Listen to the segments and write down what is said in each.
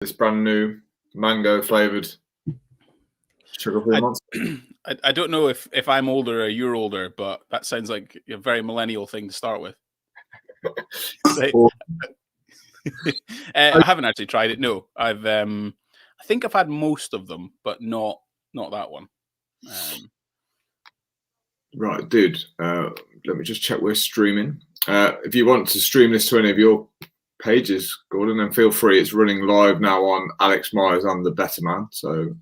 This brand new mango flavored sugar-free monster. I don't know if I'm older or you're older, but that sounds like a very millennial thing to start with. I haven't actually tried it. No, I think I've had most of them, but not that one. Right, dude. Let me just check we're streaming. If you want to stream this to any of your pages, Gordon, then feel free. It's running live now on Alex Myers. I'm the better man. So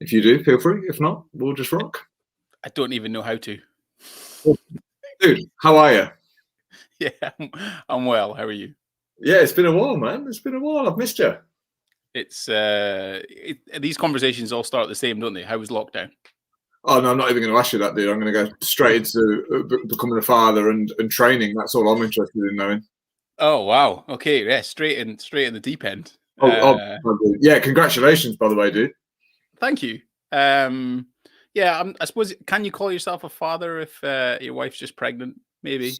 if you do, feel free. If not, we'll just rock. I don't even know how to. Dude, how are you? Yeah, I'm well. How are you? Yeah, it's been a while, man. It's been a while. I've missed you. It's these conversations all start the same, don't they? How was lockdown? Oh no, I'm not even going to ask you that, dude. I'm going to go straight into becoming a father and training. That's all I'm interested in knowing. Oh wow. Okay, yeah, straight in the deep end. Yeah, congratulations, by the way, dude. Thank you. Yeah, I suppose, can you call yourself a father if your wife's just pregnant? Maybe.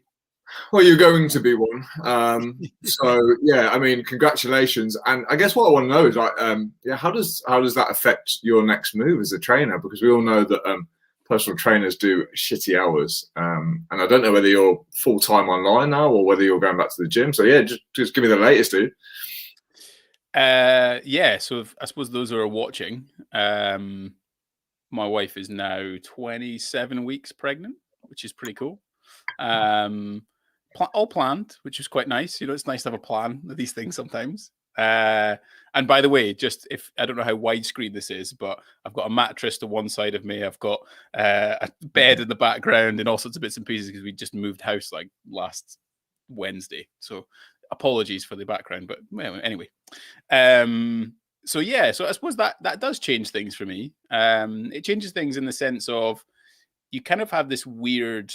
Well, you're going to be one. So yeah, I mean, congratulations. And I guess what I want to know is like, yeah, how does that affect your next move as a trainer? Because we all know that personal trainers do shitty hours. And I don't know whether you're full time online now or whether you're going back to the gym. So yeah, just give me the latest, dude. Yeah. So I suppose those who are watching, my wife is now 27 weeks pregnant, which is pretty cool. All planned, which is quite nice. You know, it's nice to have a plan with these things sometimes. And by the way, just if I don't know how widescreen this is, but I've got a mattress to one side of me. I've got a bed in the background and all sorts of bits and pieces because we just moved house like last Wednesday. So apologies for the background, but well, anyway. So yeah, so I suppose that does change things for me. It changes things in the sense of you kind of have this weird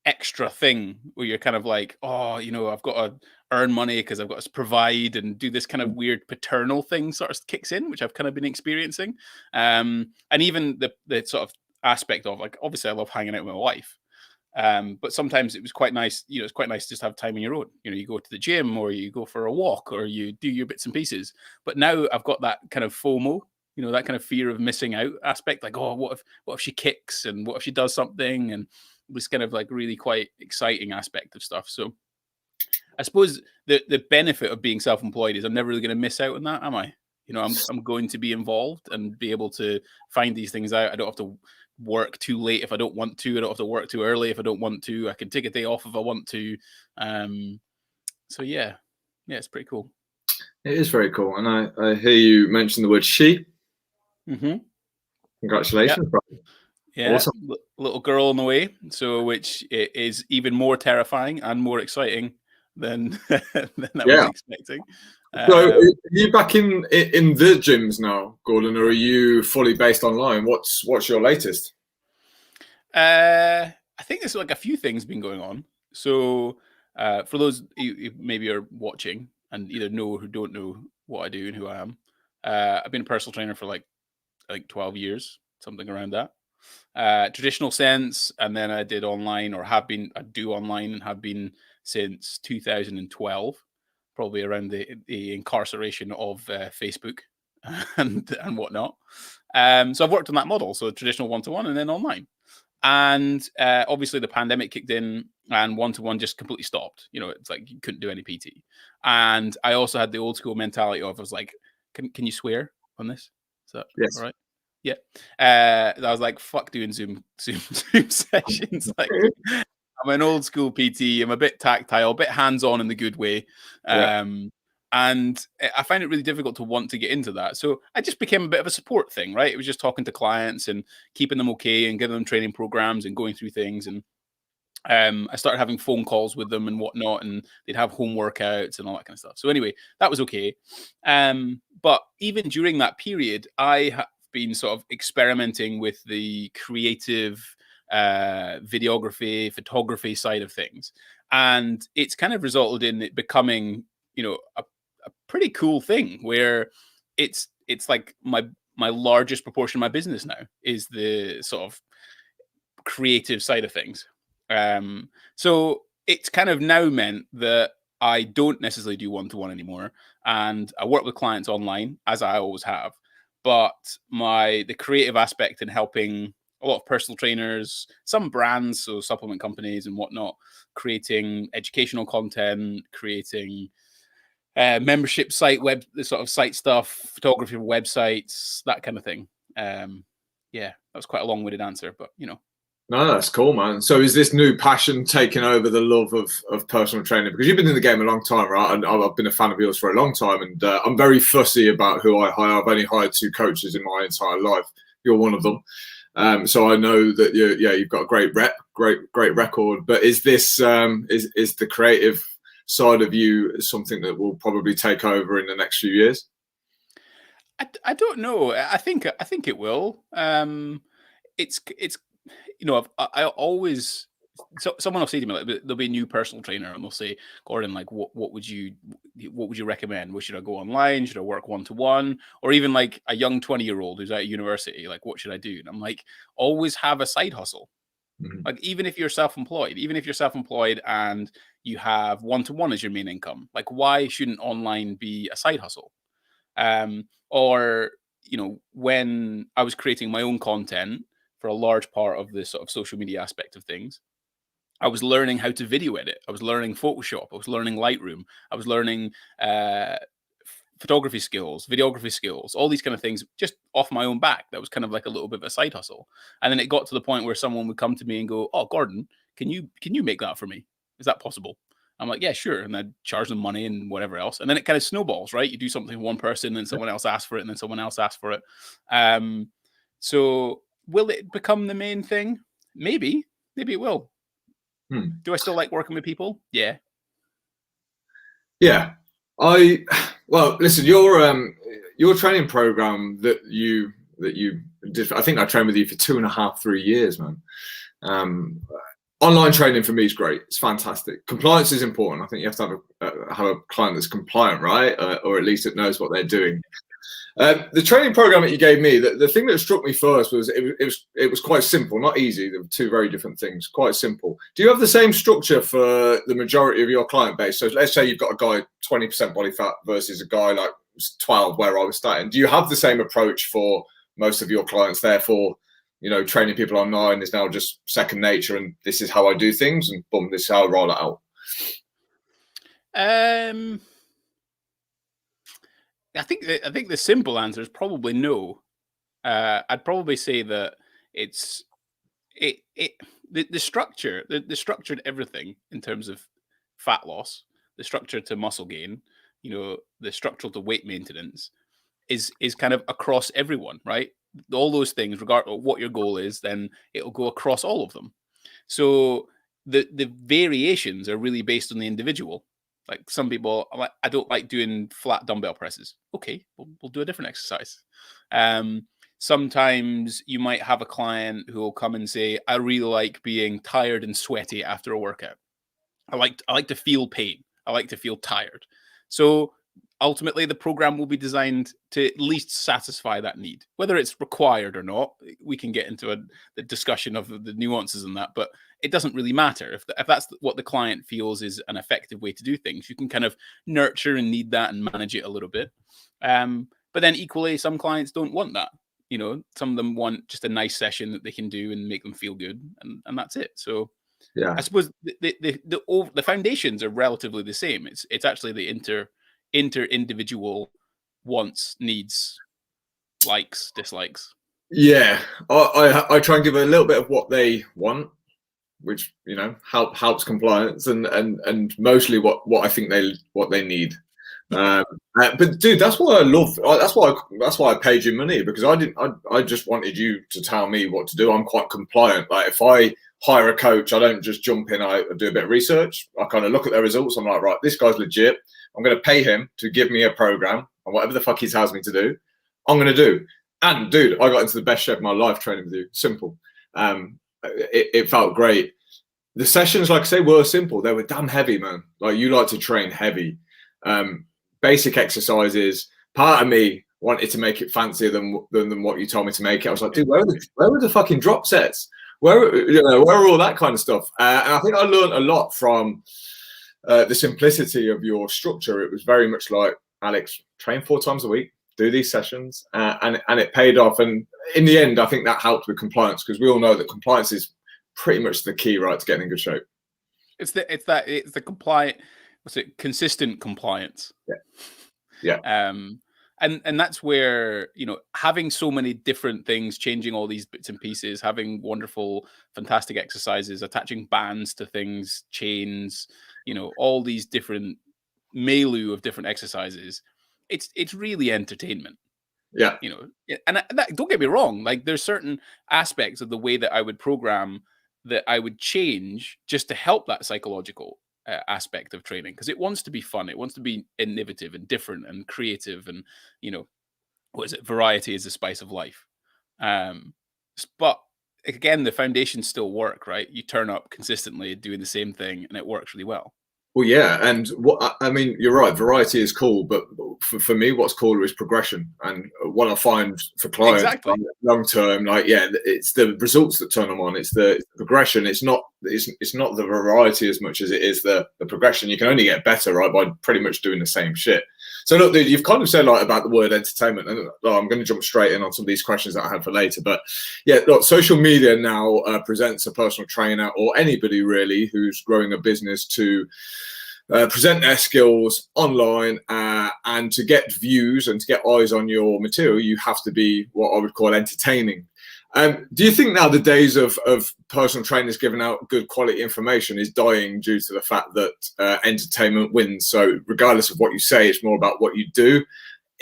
extra thing where you're kind of like, oh, you know, I've got to earn money because I've got to provide and do this kind of weird paternal thing sort of kicks in, which I've kind of been experiencing. And even the sort of aspect of like, obviously I love hanging out with my wife. But sometimes it was quite nice, you know, it's quite nice just to have time on your own. You know, you go to the gym or you go for a walk or you do your bits and pieces. But now I've got that kind of FOMO, you know, that kind of fear of missing out aspect. Like, oh, what if she kicks and what if she does something? And this kind of like really quite exciting aspect of stuff. So I suppose the benefit of being self-employed is I'm never really going to miss out on that, am I? You know, I'm going to be involved and be able to find these things out. I don't have to work too late if I don't want to. I don't have to work too early if I don't want to. I can take a day off if I want to. So yeah, it's pretty cool. It is very cool, and I hear you mention the word she. Mm-hmm. Congratulations, yep. bro. Yeah, awesome. Little girl on the way. So, which is even more terrifying and more exciting than I was expecting. So, are you back in the gyms now, Gordon, or are you fully based online? What's your latest? I think there's like a few things been going on. So, for those who maybe are watching and either know or who don't know what I do and who I am, I've been a personal trainer for like 12 years, something around that. Traditional sense, and then I did online or I do online and have been since 2012, probably around the incarceration of Facebook and whatnot. So I've worked on that model, so traditional one-to-one and then online. And obviously the pandemic kicked in and one-to-one just completely stopped. You know, it's like you couldn't do any PT. And I also had the old school mentality of, I was like, can you swear on this? Is that all right? Yeah. I was like, fuck doing Zoom sessions. Like, I'm an old school PT. I'm a bit tactile, a bit hands-on in the good way. And I find it really difficult to want to get into that. So I just became a bit of a support thing, right? It was just talking to clients and keeping them okay and giving them training programs and going through things. And I started having phone calls with them and whatnot, and they'd have home workouts and all that kind of stuff. So anyway, that was okay. But even during that period, I have been sort of experimenting with the creative videography, photography side of things. And it's kind of resulted in it becoming, you know, a pretty cool thing where it's like my largest proportion of my business now is the sort of creative side of things. So it's kind of now meant that I don't necessarily do one-to-one anymore, and I work with clients online, as I always have. But the creative aspect in helping a lot of personal trainers, some brands, so supplement companies and whatnot, creating educational content, creating membership site, sort of site stuff, photography of websites, that kind of thing. Yeah, that was quite a long-winded answer, but you know. No, that's cool, man. So is this new passion taking over the love of personal training? Because you've been in the game a long time, right? And I've been a fan of yours for a long time, and I'm very fussy about who I hire. I've only hired 2 coaches in my entire life. You're one of them. So I know that you've got a great record. But is this is the creative side of you something that will probably take over in the next few years? I don't know. I think it will. It's you know, I always, so someone will say to me, like, there'll be a new personal trainer and they'll say, Gordon, like, what would you recommend? Well, should I go online? Should I work one-to-one? Or even like a young 20-year-old who's at university, like, what should I do? And I'm like, always have a side hustle. Mm-hmm. Like, even if you're self-employed and you have one-to-one as your main income, like, why shouldn't online be a side hustle? Or, you know, when I was creating my own content, for a large part of the sort of social media aspect of things, I was learning how to video edit. I was learning Photoshop. I was learning Lightroom. I was learning photography skills, videography skills, all these kind of things just off my own back. That was kind of like a little bit of a side hustle. And then it got to the point where someone would come to me and go, "Oh, Gordon, can you make that for me? Is that possible?" I'm like, "Yeah, sure." And I'd charge them money and whatever else. And then it kind of snowballs, right? You do something for one person, and someone else asks for it, and then someone else asks for it. So will it become the main thing? Maybe it will. Do I still like working with people? Yeah. Well, listen, your training program that you did, I think I trained with you for 2.5-3 years, man. Online training for me is great. It's fantastic. Compliance is important. I think you have to have a client that's compliant, right? Or at least it knows what they're doing. The training program that you gave me, the thing that struck me first was it was quite simple, not easy. There were 2 very different things, quite simple. Do you have the same structure for the majority of your client base? So let's say you've got a guy 20% body fat versus a guy like 12 where I was starting. Do you have the same approach for most of your clients? Therefore, you know, training people online is now just second nature, and this is how I do things, and boom, this is how I roll it out. I think the simple answer is probably no. I'd probably say that the structure, the structured everything in terms of fat loss, the structure to muscle gain, you know, the structural to weight maintenance is kind of across everyone, right? All those things, regardless of what your goal is, then it'll go across all of them. So the variations are really based on the individual. Like some people, I don't like doing flat dumbbell presses. Okay, we'll do a different exercise. Sometimes you might have a client who will come and say, "I really like being tired and sweaty after a workout. I like to feel pain. I like to feel tired." So ultimately, the program will be designed to at least satisfy that need. Whether it's required or not, we can get into the discussion of the nuances in that, but it doesn't really matter. If that's what the client feels is an effective way to do things, you can kind of nurture and need that and manage it a little bit. But then equally, some clients don't want that. You know, some of them want just a nice session that they can do and make them feel good, and that's it. So yeah, I suppose the foundations are relatively the same. It's actually the inter-individual wants, needs, likes, dislikes. Yeah, I try and give a little bit of what they want, which, you know, helps compliance, and mostly what I think they need. But dude, that's what I love. That's why I paid you money, because I just wanted you to tell me what to do. I'm quite compliant. Like, if I hire a coach, I don't just jump in. I do a bit of research. I kind of look at their results. I'm like, right, this guy's legit. I'm going to pay him to give me a program, and whatever the fuck he tells me to do, I'm going to do. And dude, I got into the best shape of my life training with you. Simple. It felt great. The sessions, like I say, were simple. They were damn heavy, man. Like, you like to train heavy. Basic exercises. Part of me wanted to make it fancier than what you told me to make it. I was like, dude, where were the fucking drop sets? Where are all that kind of stuff? And I think I learned a lot from the simplicity of your structure. It was very much like, Alex, train 4 times a week, do these sessions, and it paid off. And in the end, I think that helped with compliance, because we all know that compliance is pretty much the key, right, to getting in good shape. It's the compliant, what's it, consistent compliance. Yeah. And that's where, you know, having so many different things, changing all these bits and pieces, having wonderful, fantastic exercises, attaching bands to things, chains, you know, all these different milieu of different exercises. It's really entertainment. Yeah. You know, and that, don't get me wrong, like there's certain aspects of the way that I would program that I would change just to help that psychological aspect of training, because it wants to be fun, it wants to be innovative and different and creative, and you know, what is it, variety is the spice of life. But again, the foundations still work, right? You turn up consistently doing the same thing and it works really well. Well, yeah, and what I mean, you're right. Variety is cool, but for me, what's cooler is progression. And what I find for clients, Exactly. long term, like, yeah, it's the results that turn them on. It's the progression. It's not the variety as much as it is the progression. You can only get better, right, by pretty much doing the same shit. So look, dude, you've kind of said like about the word entertainment, and I'm going to jump straight in on some of these questions that I have for later. But yeah, look, social media now presents a personal trainer or anybody really who's growing a business to present their skills online, and to get views and to get eyes on your material, you have to be what I would call entertaining. Do you think now the days of personal trainers giving out good quality information is dying due to the fact that entertainment wins? So regardless of what you say, it's more about what you do.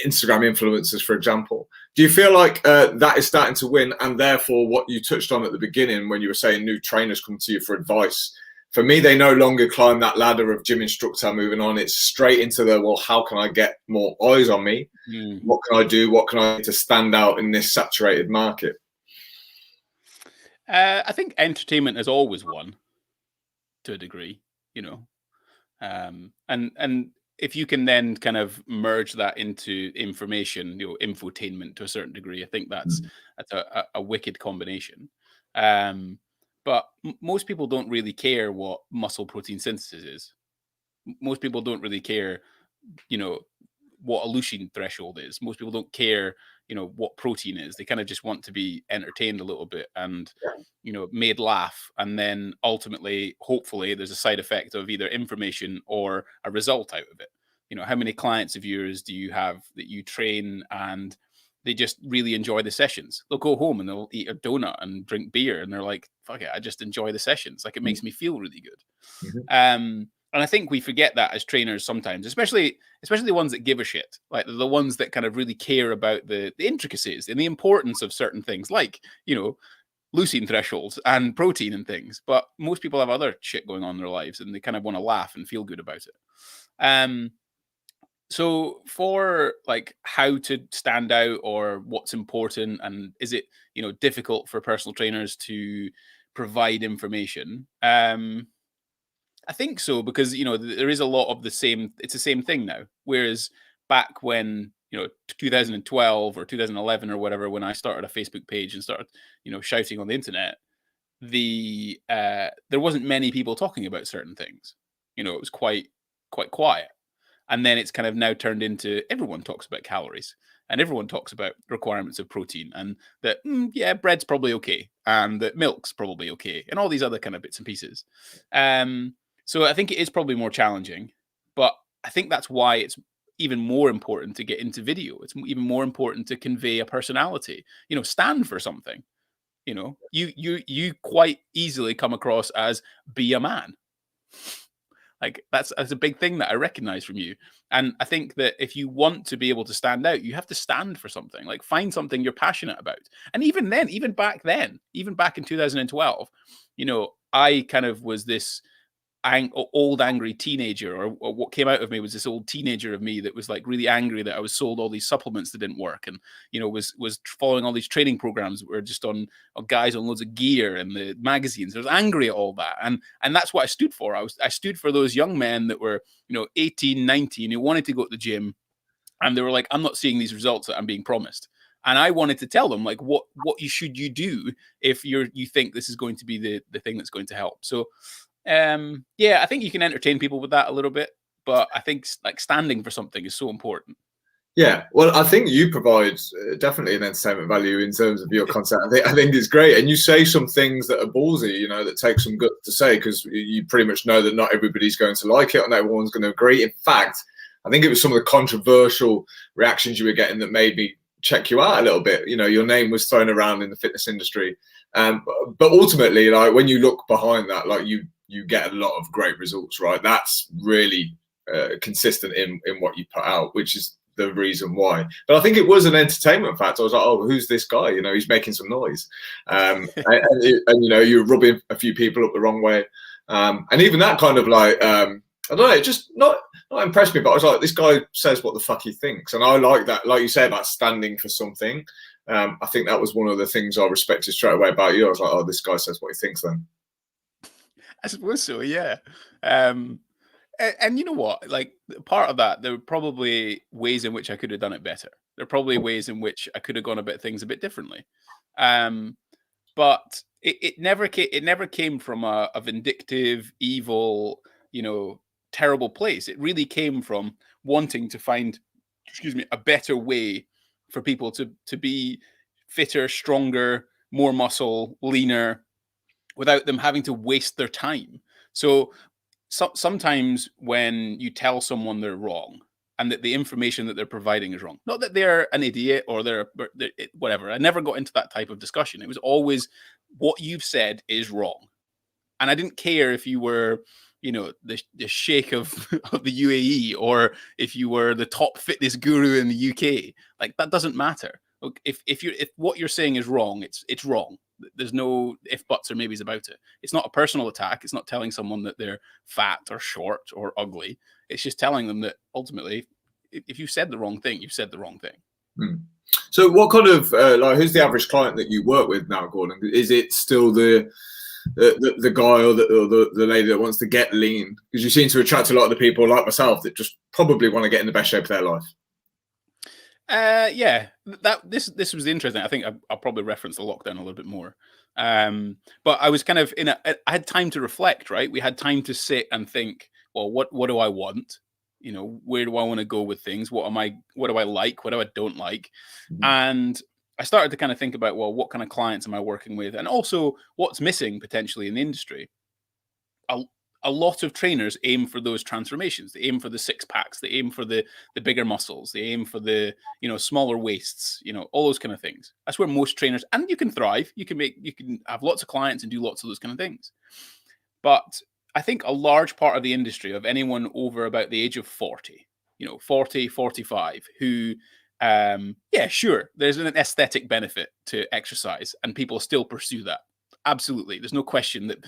Instagram influencers, for example. Do you feel like that is starting to win, and therefore what you touched on at the beginning when you were saying new trainers come to you for advice? For me, they no longer climb that ladder of gym instructor moving on. It's straight into the, well, how can I get more eyes on me? What can I do? What can I do to stand out in this saturated market? I think entertainment has always won to a degree, you know, and if you can then kind of merge that into information, you know, infotainment to a certain degree, I think that's a wicked combination. But most people don't really care what muscle protein synthesis is. Most people don't really care, you know, what a leucine threshold is. Most people don't care, you know, what protein is. They kind of just want to be entertained a little bit and, you know, made laugh. And then ultimately, hopefully, there's a side effect of either information or a result out of it. You know, how many clients of yours do you have that you train and they just really enjoy the sessions? They'll go home and they'll eat a donut and drink beer and they're like, fuck it, I just enjoy the sessions. Like, it makes me feel really good. And I think we forget that as trainers sometimes, especially the ones that give a shit, like the ones that kind of really care about the intricacies and the importance of certain things, like, you know, leucine thresholds and protein and things. But most people have other shit going on in their lives and they kind of want to laugh and feel good about it. So for like how to stand out or what's important, and is it, you know, difficult for personal trainers to provide information? I think so, because, you know, there is a lot of the same, it's the same thing now. Whereas back when, you know, 2012 or 2011 or whatever, when I started a Facebook page and started, you know, shouting on the internet, there wasn't many people talking about certain things. You know, it was quite quiet. And then it's kind of now turned into everyone talks about calories and everyone talks about requirements of protein, and that, yeah, bread's probably okay, and that milk's probably okay, and all these other kind of bits and pieces. So I think it is probably more challenging, but I think that's why it's even more important to get into video. It's even more important to convey a personality, you know, stand for something. You know, you quite easily come across as be a man. Like that's a big thing that I recognize from you. And I think that if you want to be able to stand out, you have to stand for something, like find something you're passionate about. And even then, even back in 2012, you know, I kind of was this old angry teenager, or what came out of me was this old teenager of me that was like really angry that I was sold all these supplements that didn't work, and, you know, was following all these training programs that were just on guys on loads of gear and the magazines. I was angry at all that, and that's what I stood for. I stood for those young men that were, you know, 18, 19, who wanted to go to the gym, and they were like, I'm not seeing these results that I'm being promised. And I wanted to tell them, like, what should you do if you think this is going to be the thing that's going to help. So Yeah, I think you can entertain people with that a little bit, but I think like standing for something is so important. Yeah, well, I think you provide definitely an entertainment value in terms of your content. I think it's great, and you say some things that are ballsy, you know, that take some guts to say, because you pretty much know that not everybody's going to like it, and everyone's going to agree. In fact, I think it was some of the controversial reactions you were getting that made me check you out a little bit. You know, your name was thrown around in the fitness industry, but ultimately, like when you look behind that, like you get a lot of great results, right? That's really consistent in what you put out, which is the reason why. But I think it was an entertainment factor. I was like, oh, who's this guy? You know, he's making some noise. And you know, you're rubbing a few people up the wrong way. And even that kind of like, I don't know, it just not impressed me, but I was like, this guy says what the fuck he thinks. And I like that, like you say about standing for something. I think that was one of the things I respected straight away about you. I was like, oh, this guy says what he thinks then. I suppose so, yeah. And you know what? Like part of that, there were probably ways in which I could have done it better. There are probably ways in which I could have gone about things a bit differently. But it never came from a vindictive, evil, you know, terrible place. It really came from wanting to find, excuse me, a better way for people to be fitter, stronger, more muscle, leaner, without them having to waste their time. So sometimes when you tell someone they're wrong and that the information that they're providing is wrong, not that they're an idiot or they're whatever. I never got into that type of discussion. It was always what you've said is wrong. And I didn't care if you were, you know, the sheikh of the UAE or if you were the top fitness guru in the UK. Like that doesn't matter. If what you're saying is wrong, it's wrong. There's no if, buts, or maybes about it. It's not a personal attack. It's not telling someone that they're fat or short or ugly. It's just telling them that ultimately, if you said the wrong thing, you've said the wrong thing. So what kind of, like, who's the average client that you work with now, Gordon? Is it still the guy or the lady that wants to get lean? Because you seem to attract a lot of the people like myself that just probably want to get in the best shape of their life. Yeah, this was interesting. I think I'll probably reference the lockdown a little bit more. But I was kind of I had time to reflect, right? We had time to sit and think, well, what do I want? You know, where do I want to go with things? What do I like? What do I don't like? And I started to kind of think about, well, what kind of clients am I working with? And also what's missing potentially in the industry. A lot of trainers aim for those transformations. They aim for the six packs. They aim for the bigger muscles. They aim for the, you know, smaller waists, you know, all those kind of things. That's where most trainers, and you can thrive. You can have lots of clients and do lots of those kind of things. But I think a large part of the industry, of anyone over about the age of 40, you know, 40, 45, who, yeah, sure, there's an aesthetic benefit to exercise and people still pursue that. Absolutely. There's no question that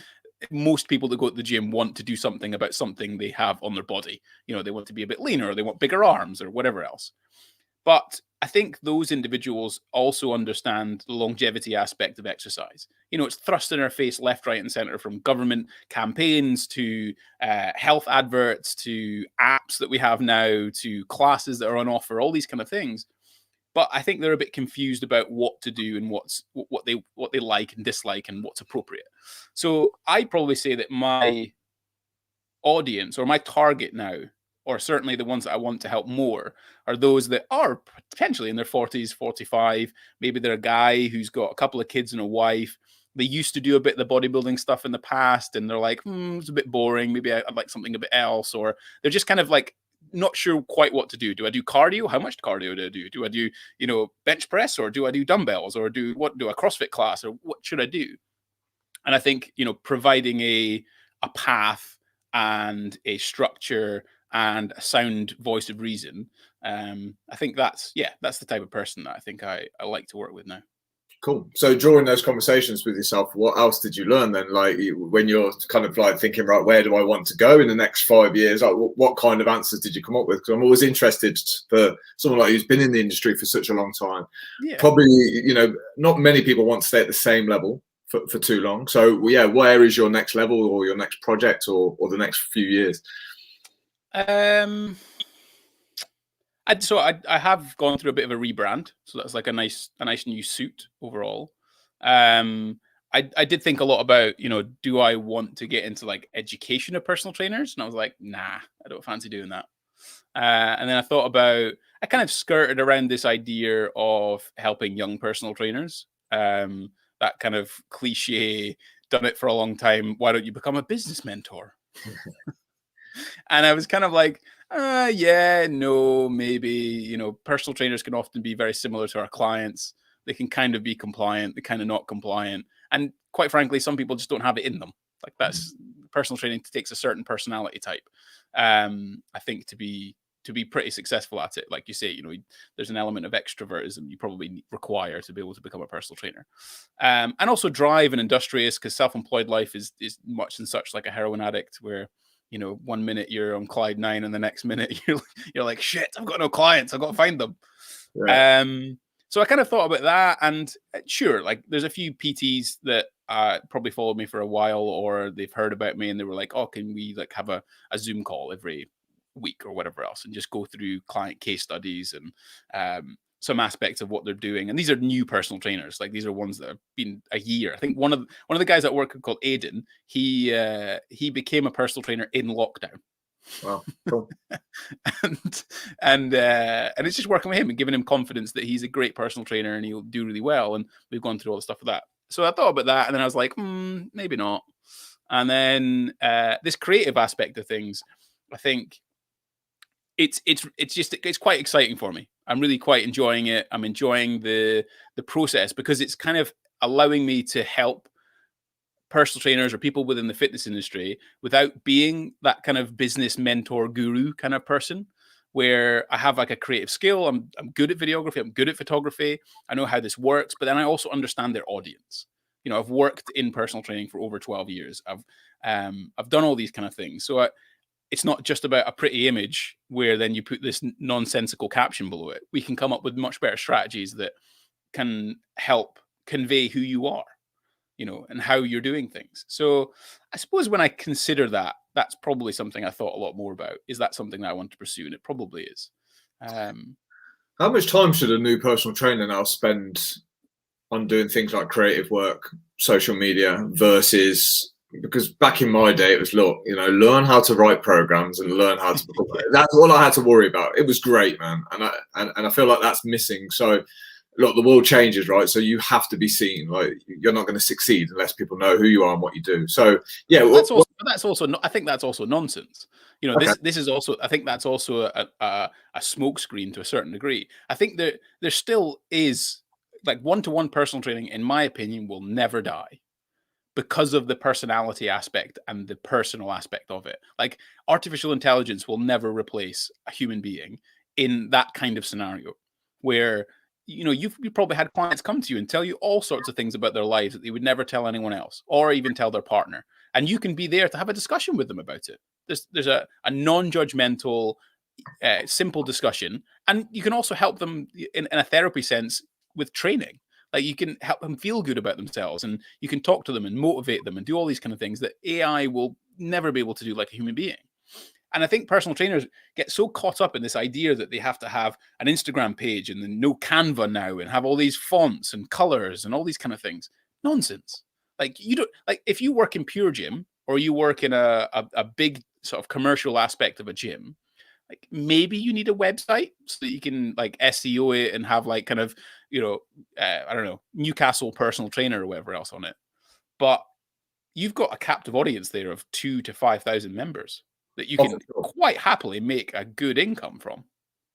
most people that go to the gym want to do something about something they have on their body. You know, they want to be a bit leaner, or they want bigger arms, or whatever else. But I think those individuals also understand the longevity aspect of exercise. You know, it's thrust in our face left, right, and center, from government campaigns to health adverts to apps that we have now to classes that are on offer, all these kind of things. But I think they're a bit confused about what to do and what they like and dislike and what's appropriate. So I'd probably say that my audience, or my target now, or certainly the ones that I want to help more, are those that are potentially in their 40s, 45. Maybe they're a guy who's got a couple of kids and a wife. They used to do a bit of the bodybuilding stuff in the past, and they're like, it's a bit boring. Maybe I'd like something a bit else. Or they're just kind of like, not sure quite what to do. Do I do cardio? How much cardio do I do? Do I do, you know, bench press, or do I do dumbbells, or do a CrossFit class, or what should I do? And I think, you know, providing a path and a structure and a sound voice of reason, I think that's the type of person that I think I like to work with now. Cool. So during those conversations with yourself, what else did you learn then? Like when you're kind of like thinking, right, where do I want to go in the next 5 years? Like what kind of answers did you come up with? Because I'm always interested for someone like you who's been in the industry for such a long time. Yeah. Probably, you know, not many people want to stay at the same level for too long. So yeah, where is your next level or your next project or the next few years? I have gone through a bit of a rebrand, so that's like a nice new suit overall. I did think a lot about, do I want to get into like education of personal trainers? And I was like, nah, I don't fancy doing that. And then I kind of skirted around this idea of helping young personal trainers. That kind of cliche, done it for a long time. Why don't you become a business mentor? And I was kind of like, yeah, no, maybe, personal trainers can often be very similar to our clients. They can kind of be compliant, they're kind of not compliant. And quite frankly, some people just don't have it in them. Like that's personal training takes a certain personality type. I think to be pretty successful at it, like you say, there's an element of extrovertism you probably require to be able to become a personal trainer. And also drive and industrious, because self-employed life is much and such like a heroin addict where, 1 minute you're on Clyde 9 and the next minute you're like, shit, I've got no clients, I've got to find them. Right. So I kind of thought about that, and sure, like there's a few PTs that probably followed me for a while, or they've heard about me and they were like, oh, can we like have a Zoom call every week or whatever else and just go through client case studies and some aspects of what they're doing. And these are new personal trainers. Like these are ones that have been a year. I think one of the guys at work called Aiden, he became a personal trainer in lockdown. Wow, cool. and it's just working with him and giving him confidence that he's a great personal trainer and he'll do really well. And we've gone through all the stuff with that. So I thought about that, and then I was like, maybe not. And then this creative aspect of things, I think it's quite exciting for me. I'm really quite enjoying it. I'm enjoying the process because it's kind of allowing me to help personal trainers or people within the fitness industry without being that kind of business mentor guru kind of person, where I have like a creative skill. I'm good at videography. I'm good at photography. I know how this works, but then I also understand their audience. I've worked in personal training for over 12 years. I've done all these kind of things. So it's not just about a pretty image where then you put this nonsensical caption below it. We can come up with much better strategies that can help convey who you are, and how you're doing things. So I suppose when I consider that, that's probably something I thought a lot more about. Is that something that I want to pursue? And it probably is. How much time should a new personal trainer now spend on doing things like creative work, social media, versus, because back in my day it was, learn how to write programs and learn how to that's all I had to worry about. It was great, man. And I feel like that's missing. So look, the world changes, right? So you have to be seen. Like you're not going to succeed unless people know who you are and what you do. So yeah, that's also I think that's also nonsense. Okay. This is also, I think that's also a smokescreen to a certain degree. I think that there still is like one-to-one personal training, in my opinion, will never die because of the personality aspect and the personal aspect of it. Like artificial intelligence will never replace a human being in that kind of scenario where you've probably had clients come to you and tell you all sorts of things about their lives that they would never tell anyone else or even tell their partner. And you can be there to have a discussion with them about it. There's a non-judgmental, simple discussion. And you can also help them in a therapy sense with training. Like you can help them feel good about themselves, and you can talk to them and motivate them and do all these kind of things that AI will never be able to do like a human being. And I think personal trainers get so caught up in this idea that they have to have an Instagram page and then no Canva now and have all these fonts and colors and all these kind of things. Nonsense. Like you don't, like if you work in Pure Gym or you work in a big sort of commercial aspect of a gym, like maybe you need a website so that you can like SEO it and have like kind of, I don't know, Newcastle personal trainer or whatever else on it. But you've got a captive audience there of 2,000 to 5,000 members that you can quite happily make a good income from.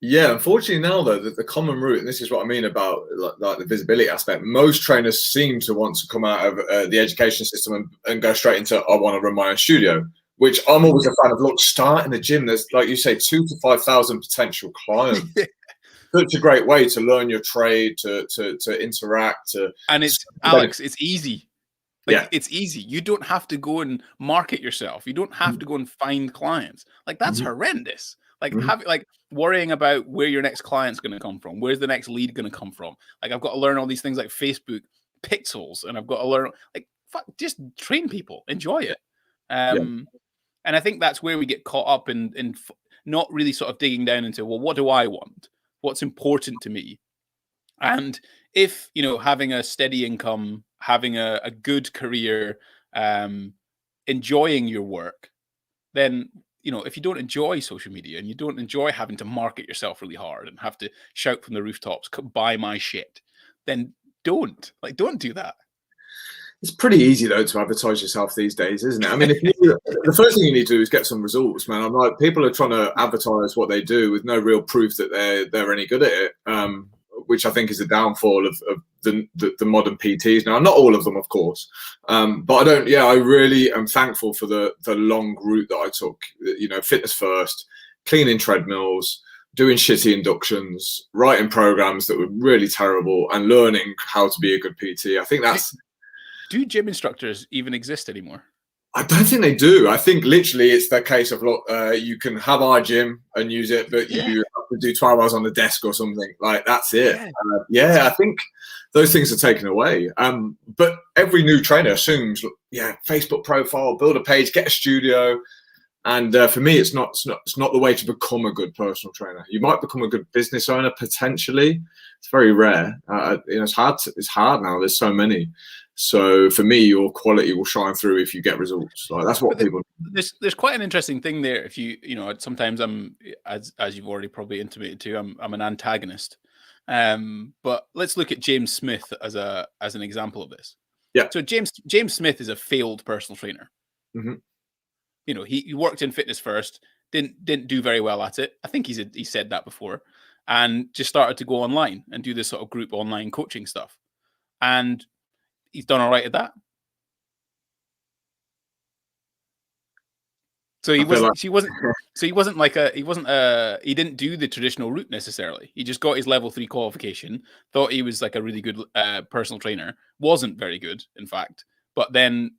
Yeah, unfortunately now though, the common route, and this is what I mean about like the visibility aspect, most trainers seem to want to come out of the education system and go straight into, I want to run my own studio, which I'm always a fan of. Look, start in the gym. There's, like you say, 2,000 to 5,000 potential clients. Such a great way to learn your trade, to interact. And it's, Alex, it's easy. Like, it's easy. You don't have to go and market yourself. You don't have to go and find clients. Like that's horrendous. Like worrying about where your next client's going to come from. Where's the next lead going to come from? Like I've got to learn all these things like Facebook pixels, and I've got to learn like just train people, enjoy it. And I think that's where we get caught up in not really sort of digging down into, well, what do I want? What's important to me? And if, having a steady income having a good career, enjoying your work, then, you know, if you don't enjoy social media and you don't enjoy having to market yourself really hard and have to shout from the rooftops, buy my shit, then don't do that. It's pretty easy though to advertise yourself these days, isn't it? I mean, the first thing you need to do is get some results, man. I'm like, people are trying to advertise what they do with no real proof that they're any good at it, which I think is a downfall of the modern PTs now. Not all of them, of course, but I don't. Yeah, I really am thankful for the long route that I took. You know, fitness first, cleaning treadmills, doing shitty inductions, writing programs that were really terrible, and learning how to be a good PT. I think that's. Do gym instructors even exist anymore? I don't think they do. I think literally it's the case of, look, you can have our gym and use it, but you have to do 12 hours on the desk or something. Like, that's it. I think those things are taken away. But every new trainer assumes, Facebook profile, build a page, get a studio. And for me, it's not the way to become a good personal trainer. You might become a good business owner potentially. It's very rare. It's hard now. There's so many. So for me, your quality will shine through if you get results. Like, that's what people. There's quite an interesting thing there. If you sometimes I'm, as you've already probably intimated to, I'm an antagonist. But let's look at James Smith as an example of this. Yeah. So James Smith is a failed personal trainer. Mm-hmm. You know, he worked in fitness first, didn't do very well at it. I think he said that before, and just started to go online and do this sort of group online coaching stuff. And he's done all right at that. So he didn't do the traditional route necessarily. He just got his level 3 qualification, thought he was like a really good personal trainer, wasn't very good, in fact, but then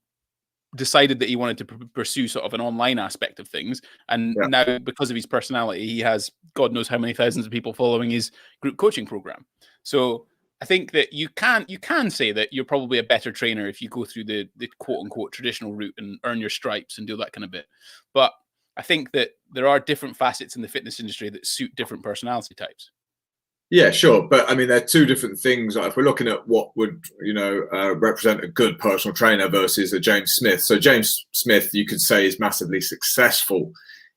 decided that he wanted to pursue sort of an online aspect of things. And now, because of his personality, he has God knows how many thousands of people following his group coaching program. So I think that you can say that you're probably a better trainer if you go through the quote unquote traditional route and earn your stripes and do that kind of bit. But I think that there are different facets in the fitness industry that suit different personality types. Yeah, sure. But I mean, they're two different things. Like, if we're looking at what would, represent a good personal trainer versus a James Smith. So James Smith, you could say, is massively successful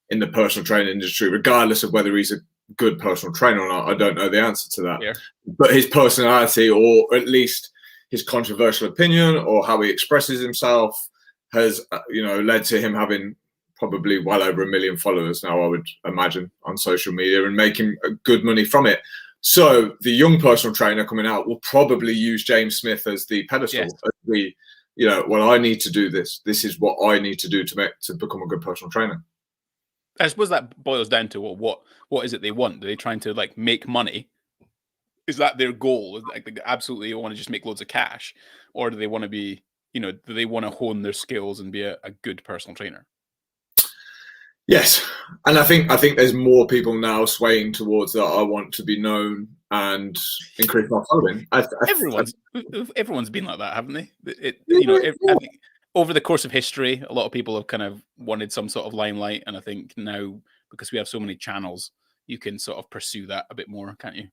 in the personal training industry, regardless of whether he's a good personal trainer or not. I don't know the answer to that. Yeah. But his personality, or at least his controversial opinion, or how he expresses himself, has, led to him having probably well over 1 million followers now, I would imagine, on social media, and making good money from it. So the young personal trainer coming out will probably use James Smith as the pedestal. Yes. I need to do this. This is what I need to do to become a good personal trainer. I suppose that boils down to what is it they want? Are they trying to like make money? Is that their goal? Like, they absolutely want to just make loads of cash, or do they want to be, do they want to hone their skills and be a good personal trainer? Yes, and I think there's more people now swaying towards that. I want to be known and increase my following. Everyone's been like that, haven't they? I think over the course of history, a lot of people have kind of wanted some sort of limelight, and I think now, because we have so many channels, you can sort of pursue that a bit more, can't you?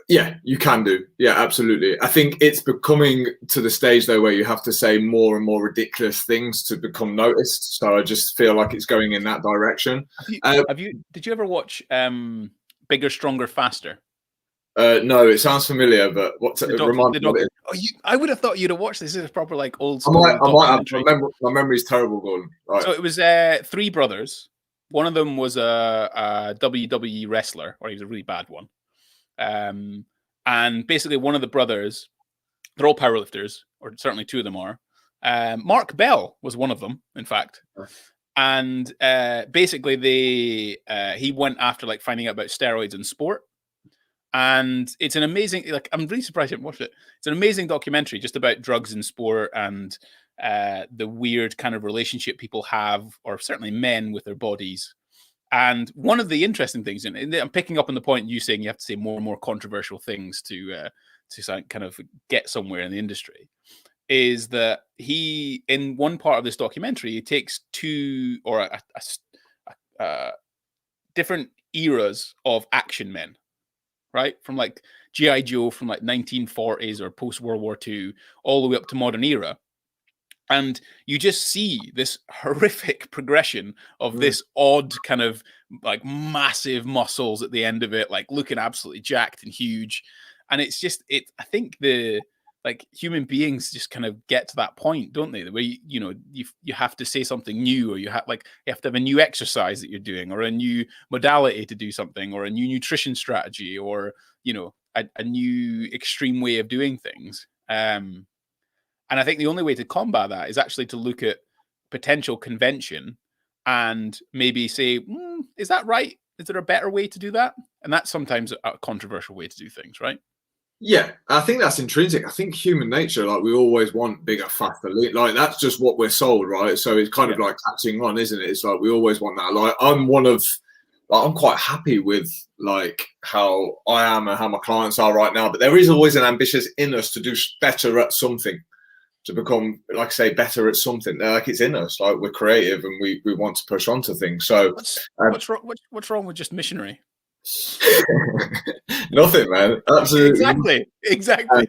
Yeah, you can do. Yeah, absolutely. I think it's becoming to the stage though where you have to say more and more ridiculous things to become noticed. So I just feel like it's going in that direction. Did you ever watch Bigger, Stronger, Faster? No, it sounds familiar, but what's it? I would have thought you'd have watched this. This is proper like old school. I might have. My memory's terrible, Gordon. Right. So it was 3 brothers. One of them was a WWE wrestler, or he was a really bad one. And basically one of the brothers, they're all powerlifters, or certainly 2 of them are. Mark Bell was one of them, in fact. And basically he went after like finding out about steroids in sport. And it's an amazing, like, I'm really surprised you haven't watched it. It's an amazing documentary just about drugs in sport and the weird kind of relationship people have, or certainly men, with their bodies. And one of the interesting things, and I'm picking up on the point you saying you have to say more and more controversial things to kind of get somewhere in the industry, is that he, in one part of this documentary, he takes 2 or different eras of action men, right? From like G.I. Joe from like 1940s or post World War II all the way up to modern era. And you just see this horrific progression of this odd kind of like massive muscles at the end of it, like looking absolutely jacked and huge. And it's just, I think like human beings just kind of get to that point, don't they? Where you have to say something new, or you have to have a new exercise that you're doing, or a new modality to do something, or a new nutrition strategy, or a new extreme way of doing things. And I think the only way to combat that is actually to look at potential convention and maybe say, is that right? Is there a better way to do that? And that's sometimes a controversial way to do things, right? Yeah, I think that's intrinsic. I think human nature, like we always want bigger, faster, like that's just what we're sold, right? So it's kind of like catching on, isn't it? It's like we always want that. Like I'm quite happy with like how I am and how my clients are right now, but there is always an ambitious in us to do better at something, to become, like I say, better at something. Like it's in us, like we're creative and we want to push on to things. So what's wrong with just missionary? Nothing, man. Absolutely. Exactly.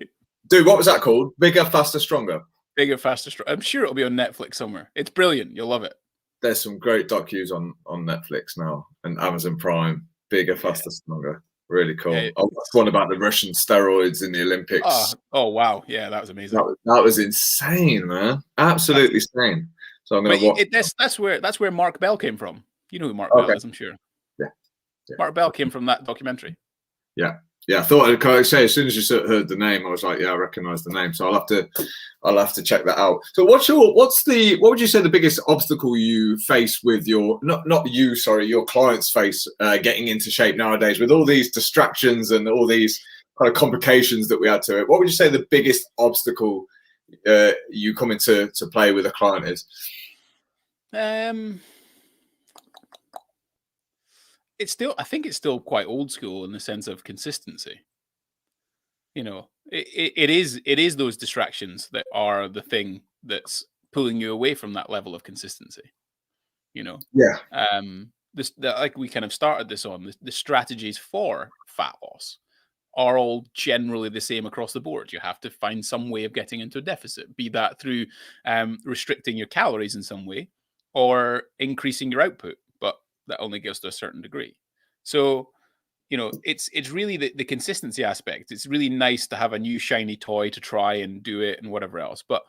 Dude, what was that called? Bigger, faster, stronger. Bigger, faster, stronger. I'm sure it'll be on Netflix somewhere. It's brilliant. You'll love it. There's some great docus on Netflix now and Amazon Prime. Bigger, faster, stronger. Really cool. I watched one about the Russian steroids in the Olympics. Oh wow. Yeah, that was amazing. That was insane, man. Absolutely insane. So I'm going to watch. That's where Mark Bell came from. You know who Mark Bell is, I'm sure. Yeah. Mark Bell came from that documentary. Yeah. I thought I'd say as soon as you heard the name, I was like, yeah, I recognise the name. So I'll have to check that out. So what would you say the biggest obstacle you face with your your clients face getting into shape nowadays with all these distractions and all these kind of complications that we add to it? What would you say the biggest obstacle you come into play with a client is? I think it's still quite old school in the sense of consistency. It is those distractions that are the thing that's pulling you away from that level of consistency. Like we kind of started this on, the strategies for fat loss are all generally the same across the board. You have to find some way of getting into a deficit, be that through restricting your calories in some way or increasing your output, but that only goes to a certain degree. So, it's really the consistency aspect. It's really nice to have a new shiny toy to try and do it and whatever else. But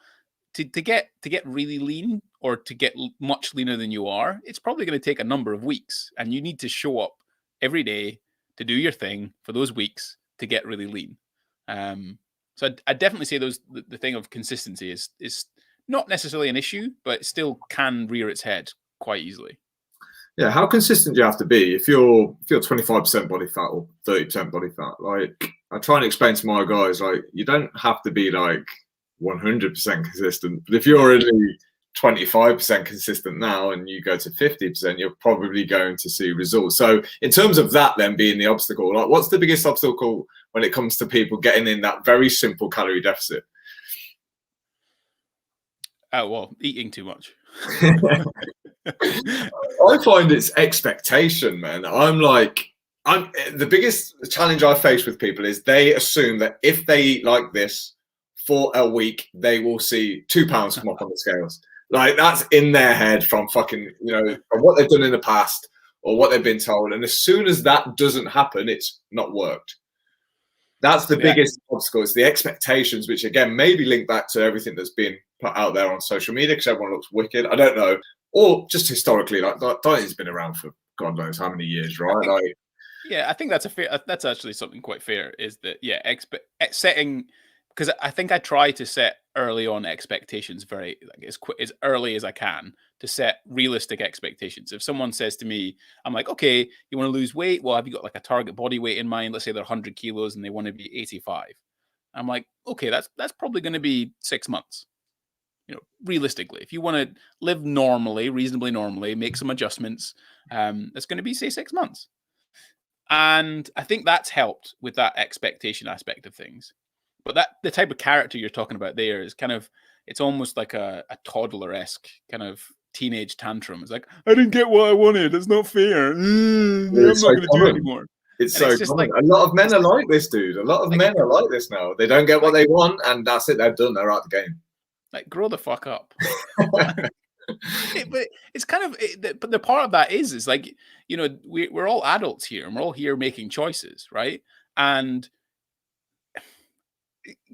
to get really lean or to get much leaner than you are, it's probably going to take a number of weeks. And you need to show up every day to do your thing for those weeks to get really lean. So I definitely say the thing of consistency is not necessarily an issue, but it still can rear its head quite easily. Yeah, how consistent do you have to be if you're 25% body fat or 30% body fat? Like I try and explain to my guys, like you don't have to be like 100% consistent, but if you're already 25% consistent now and you go to 50%, you're probably going to see results. So in terms of that then being the obstacle, like what's the biggest obstacle when it comes to people getting in that very simple calorie deficit? Oh, well, eating too much. I find it's expectation, man. The biggest challenge I face with people is they assume that if they eat like this for a week, they will see 2 pounds come up on the scales. Like that's in their head from fucking, from what they've done in the past or what they've been told. And as soon as that doesn't happen, it's not worked. That's the biggest obstacle. It's the expectations, which again, maybe link back to everything that's been put out there on social media because everyone looks wicked. I don't know. Or just historically, like dieting's been around for God knows how many years, right? I think that's actually something quite fair is that, setting, because I think I try to set early on expectations very as early as I can to set realistic expectations. If someone says to me, I'm like, okay, you want to lose weight? Well, have you got like a target body weight in mind? Let's say they're 100 kilos and they want to be 85. I'm like, okay, that's probably going to be 6 months. Realistically, if you want to live normally, reasonably normally, make some adjustments, it's going to be, say, 6 months. And I think that's helped with that expectation aspect of things. But the type of character you're talking about there is kind of, it's almost like a toddler-esque kind of teenage tantrum. It's like, I didn't get what I wanted. It's not fair. I'm not going to do it anymore. It's And so it's just common. like, A lot of men are like this, dude. A lot of like, men are like this now. They don't get what they want, and that's it. They're done. They're out the game. like, grow the fuck up. But it's kind of, but the part of that is like, you know, we're all adults here, and we're all here making choices, right? And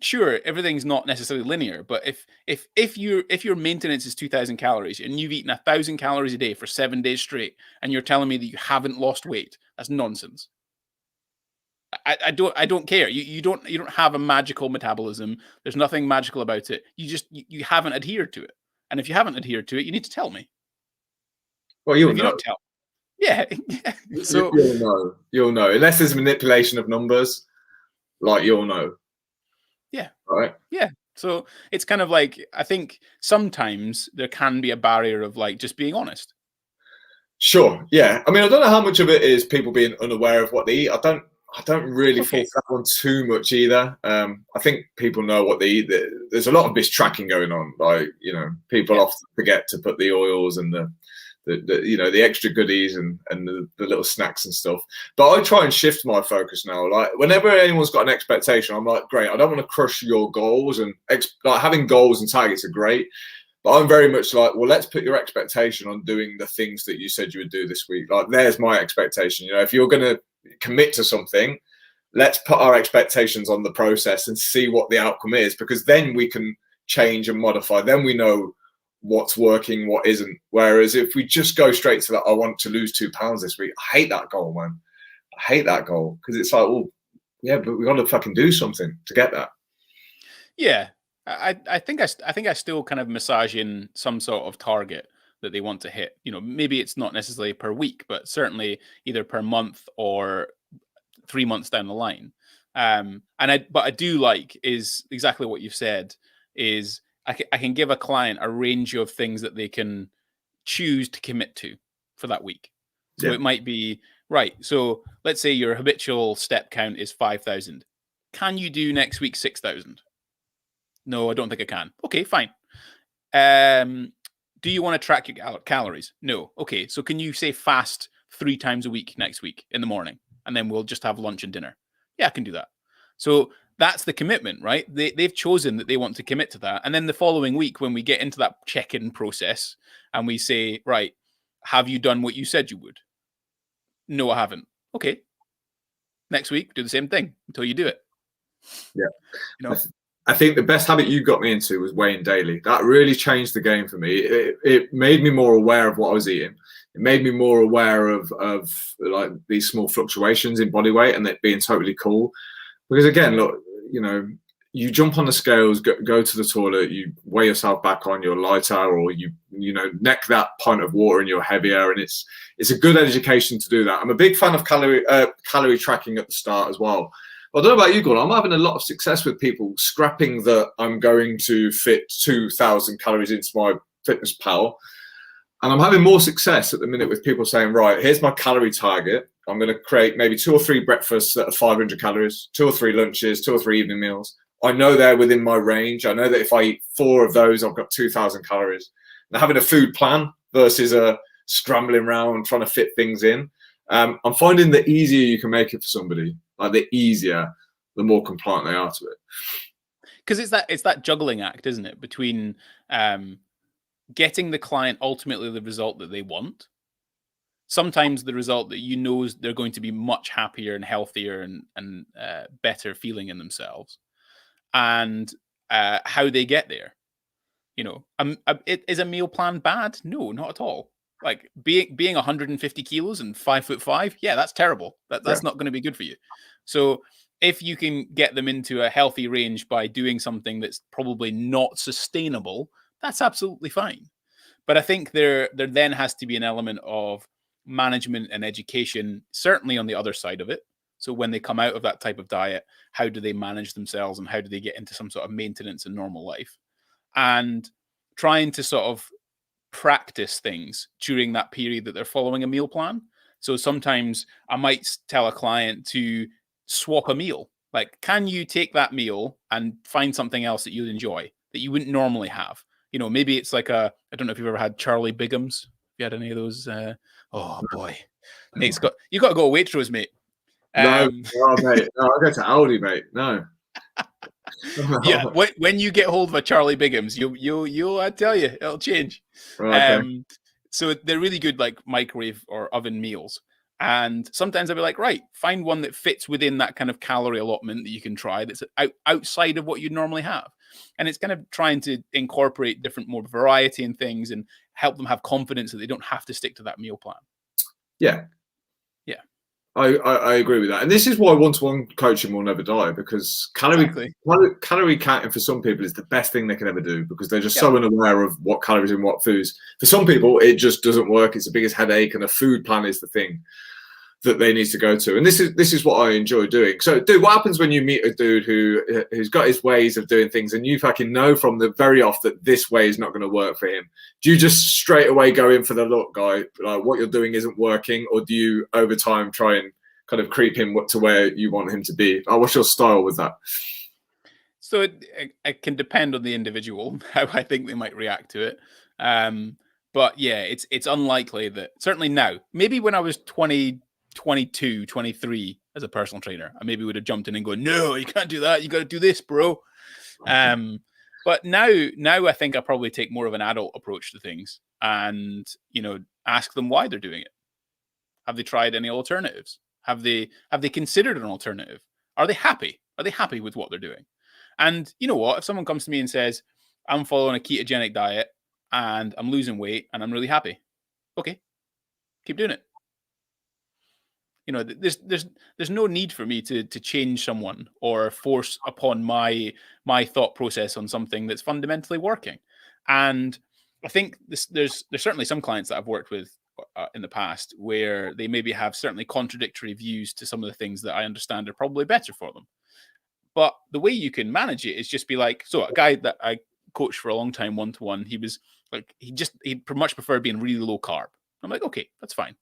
sure, everything's not necessarily linear, but if your maintenance is 2,000 calories and you've eaten 1,000 calories a day for 7 days straight, and you're telling me that you haven't lost weight, that's nonsense. I don't care. You don't have a magical metabolism. There's nothing magical about it. You haven't adhered to it. And if you haven't adhered to it, you need to tell me. Well, you'll if you know. don't tell, yeah. So you'll know. You'll know. Unless there's manipulation of numbers, like you'll know. Yeah. Right. Yeah. So it's kind of like, I think sometimes there can be a barrier of like just being honest. Sure. Yeah. I mean, I don't know how much of it is people being unaware of what they eat. I don't really fall for that one too much either. I think people know what they eat. There's a lot of this tracking going on. Like, you know, people often forget to put the oils and the you know, the extra goodies and the little snacks and stuff. But I try and shift my focus now. Like whenever anyone's got an expectation, I'm like, great. I don't want to crush your goals, and like having goals and targets are great. But I'm very much like, well, let's put your expectation on doing the things that you said you would do this week. Like, there's my expectation. You know, if you're going to commit to something, let's put our expectations on the process and see what the outcome is, because then we can change and modify. Then we know what's working, what isn't. Whereas if we just go straight to that, I want to lose 2 pounds this week. I hate that goal, man. I hate that goal, because it's like, oh, yeah, but we got to fucking do something to get that. Yeah. I think I still kind of massage in some sort of target that they want to hit. You know, maybe it's not necessarily per week, but certainly either per month or 3 months down the line. But I do like is exactly what you've said is I can give a client a range of things that they can choose to commit to for that week. So it might be, right, so let's say your habitual step count is 5,000. Can you do next week 6,000? No, I don't think I can. Okay, fine. Do you want to track your calories? No. Okay, so can you say fast 3 times a week next week in the morning, and then we'll just have lunch and dinner? Yeah, I can do that. So that's the commitment, right? They've chosen that they want to commit to that. And then the following week, when we get into that check-in process and we say, right, have you done what you said you would? No, I haven't. Okay. Next week, do the same thing until you do it. Yeah. You know? I think the best habit you got me into was weighing daily. That really changed the game for me. It made me more aware of what I was eating. It made me more aware of like these small fluctuations in body weight, and it being totally cool. Because again, look, you know, you jump on the scales, go to the toilet, you weigh yourself back on, you're lighter, or you know, neck that pint of water and you're heavier, and it's a good education to do that. I'm a big fan of calorie tracking at the start as well. I don't know about you, Gordon. I'm having a lot of success with people scrapping that I'm going to fit 2,000 calories into my fitness pal. And I'm having more success at the minute with people saying, right, here's my calorie target. I'm going to create maybe 2 or 3 breakfasts that are 500 calories, 2 or 3 lunches, 2 or 3 evening meals. I know they're within my range. I know that if I eat 4 of those, I've got 2,000 calories. And having a food plan versus a scrambling around trying to fit things in. I'm finding the easier you can make it for somebody, like the easier, the more compliant they are to it. Because it's that juggling act, isn't it, between getting the client ultimately the result that they want. Sometimes the result that you know is they're going to be much happier and healthier and better feeling in themselves, and how they get there. You know, is a meal plan bad? No, not at all. Like being 150 kilos and 5'5", yeah, that's terrible. That's not going to be good for you. So if you can get them into a healthy range by doing something that's probably not sustainable, that's absolutely fine. But I think there then has to be an element of management and education, certainly on the other side of it. So when they come out of that type of diet, how do they manage themselves and how do they get into some sort of maintenance and normal life? And trying to sort of practice things during that period that they're following a meal plan. So sometimes I might tell a client to swap a meal. Like, can you take that meal and find something else that you'd enjoy that you wouldn't normally have? You know, maybe it's like I don't know if you've ever had Charlie Bigham's. Have you had any of those? Oh boy, mate's you got to go to Waitrose, mate. No, oh, mate. No, I'll go to Aldi, mate. No. Yeah, when you get hold of a Charlie Bigham's, you'll I tell you, it'll change. Right, okay. So they're really good, like microwave or oven meals. And sometimes I'll be like, right, find one that fits within that kind of calorie allotment that you can try that's outside of what you'd normally have. And it's kind of trying to incorporate different, more variety in things and help them have confidence that they don't have to stick to that meal plan. Yeah. Yeah. I agree with that. And this is why one-to-one coaching will never die, because calorie counting for some people is the best thing they can ever do, because they're just so unaware of what calories in what foods. For some people, it just doesn't work. It's the biggest headache, and a food plan is the thing that they need to go to. And this is what I enjoy doing. So, dude, what happens when you meet a dude who's got his ways of doing things, and you fucking know from the very off that this way is not going to work for him? Do you just straight away go in for the look, guy, like what you're doing isn't working, or do you over time try and kind of creep him to where you want him to be? What's your style with that? So it can depend on the individual, how I think they might react to it. But yeah, it's unlikely that, certainly now, maybe when I was 20, 22, 23 as a personal trainer, I maybe would have jumped in and go, no, you can't do that. You got to do this, bro. But now I think I probably take more of an adult approach to things and, ask them why they're doing it. Have they tried any alternatives? Have they considered an alternative? Are they happy? Are they happy with what they're doing? And you know what? If someone comes to me and says, I'm following a ketogenic diet and I'm losing weight and I'm really happy. Okay, keep doing it. There's no need for me to change someone or force upon my thought process on something that's fundamentally working. And I think there's certainly some clients that I've worked with in the past where they maybe have certainly contradictory views to some of the things that I understand are probably better for them. But the way you can manage it is just be like, so a guy that I coached for a long time, one-to-one, he was like, he'd much prefer being really low carb. I'm like, okay, that's fine.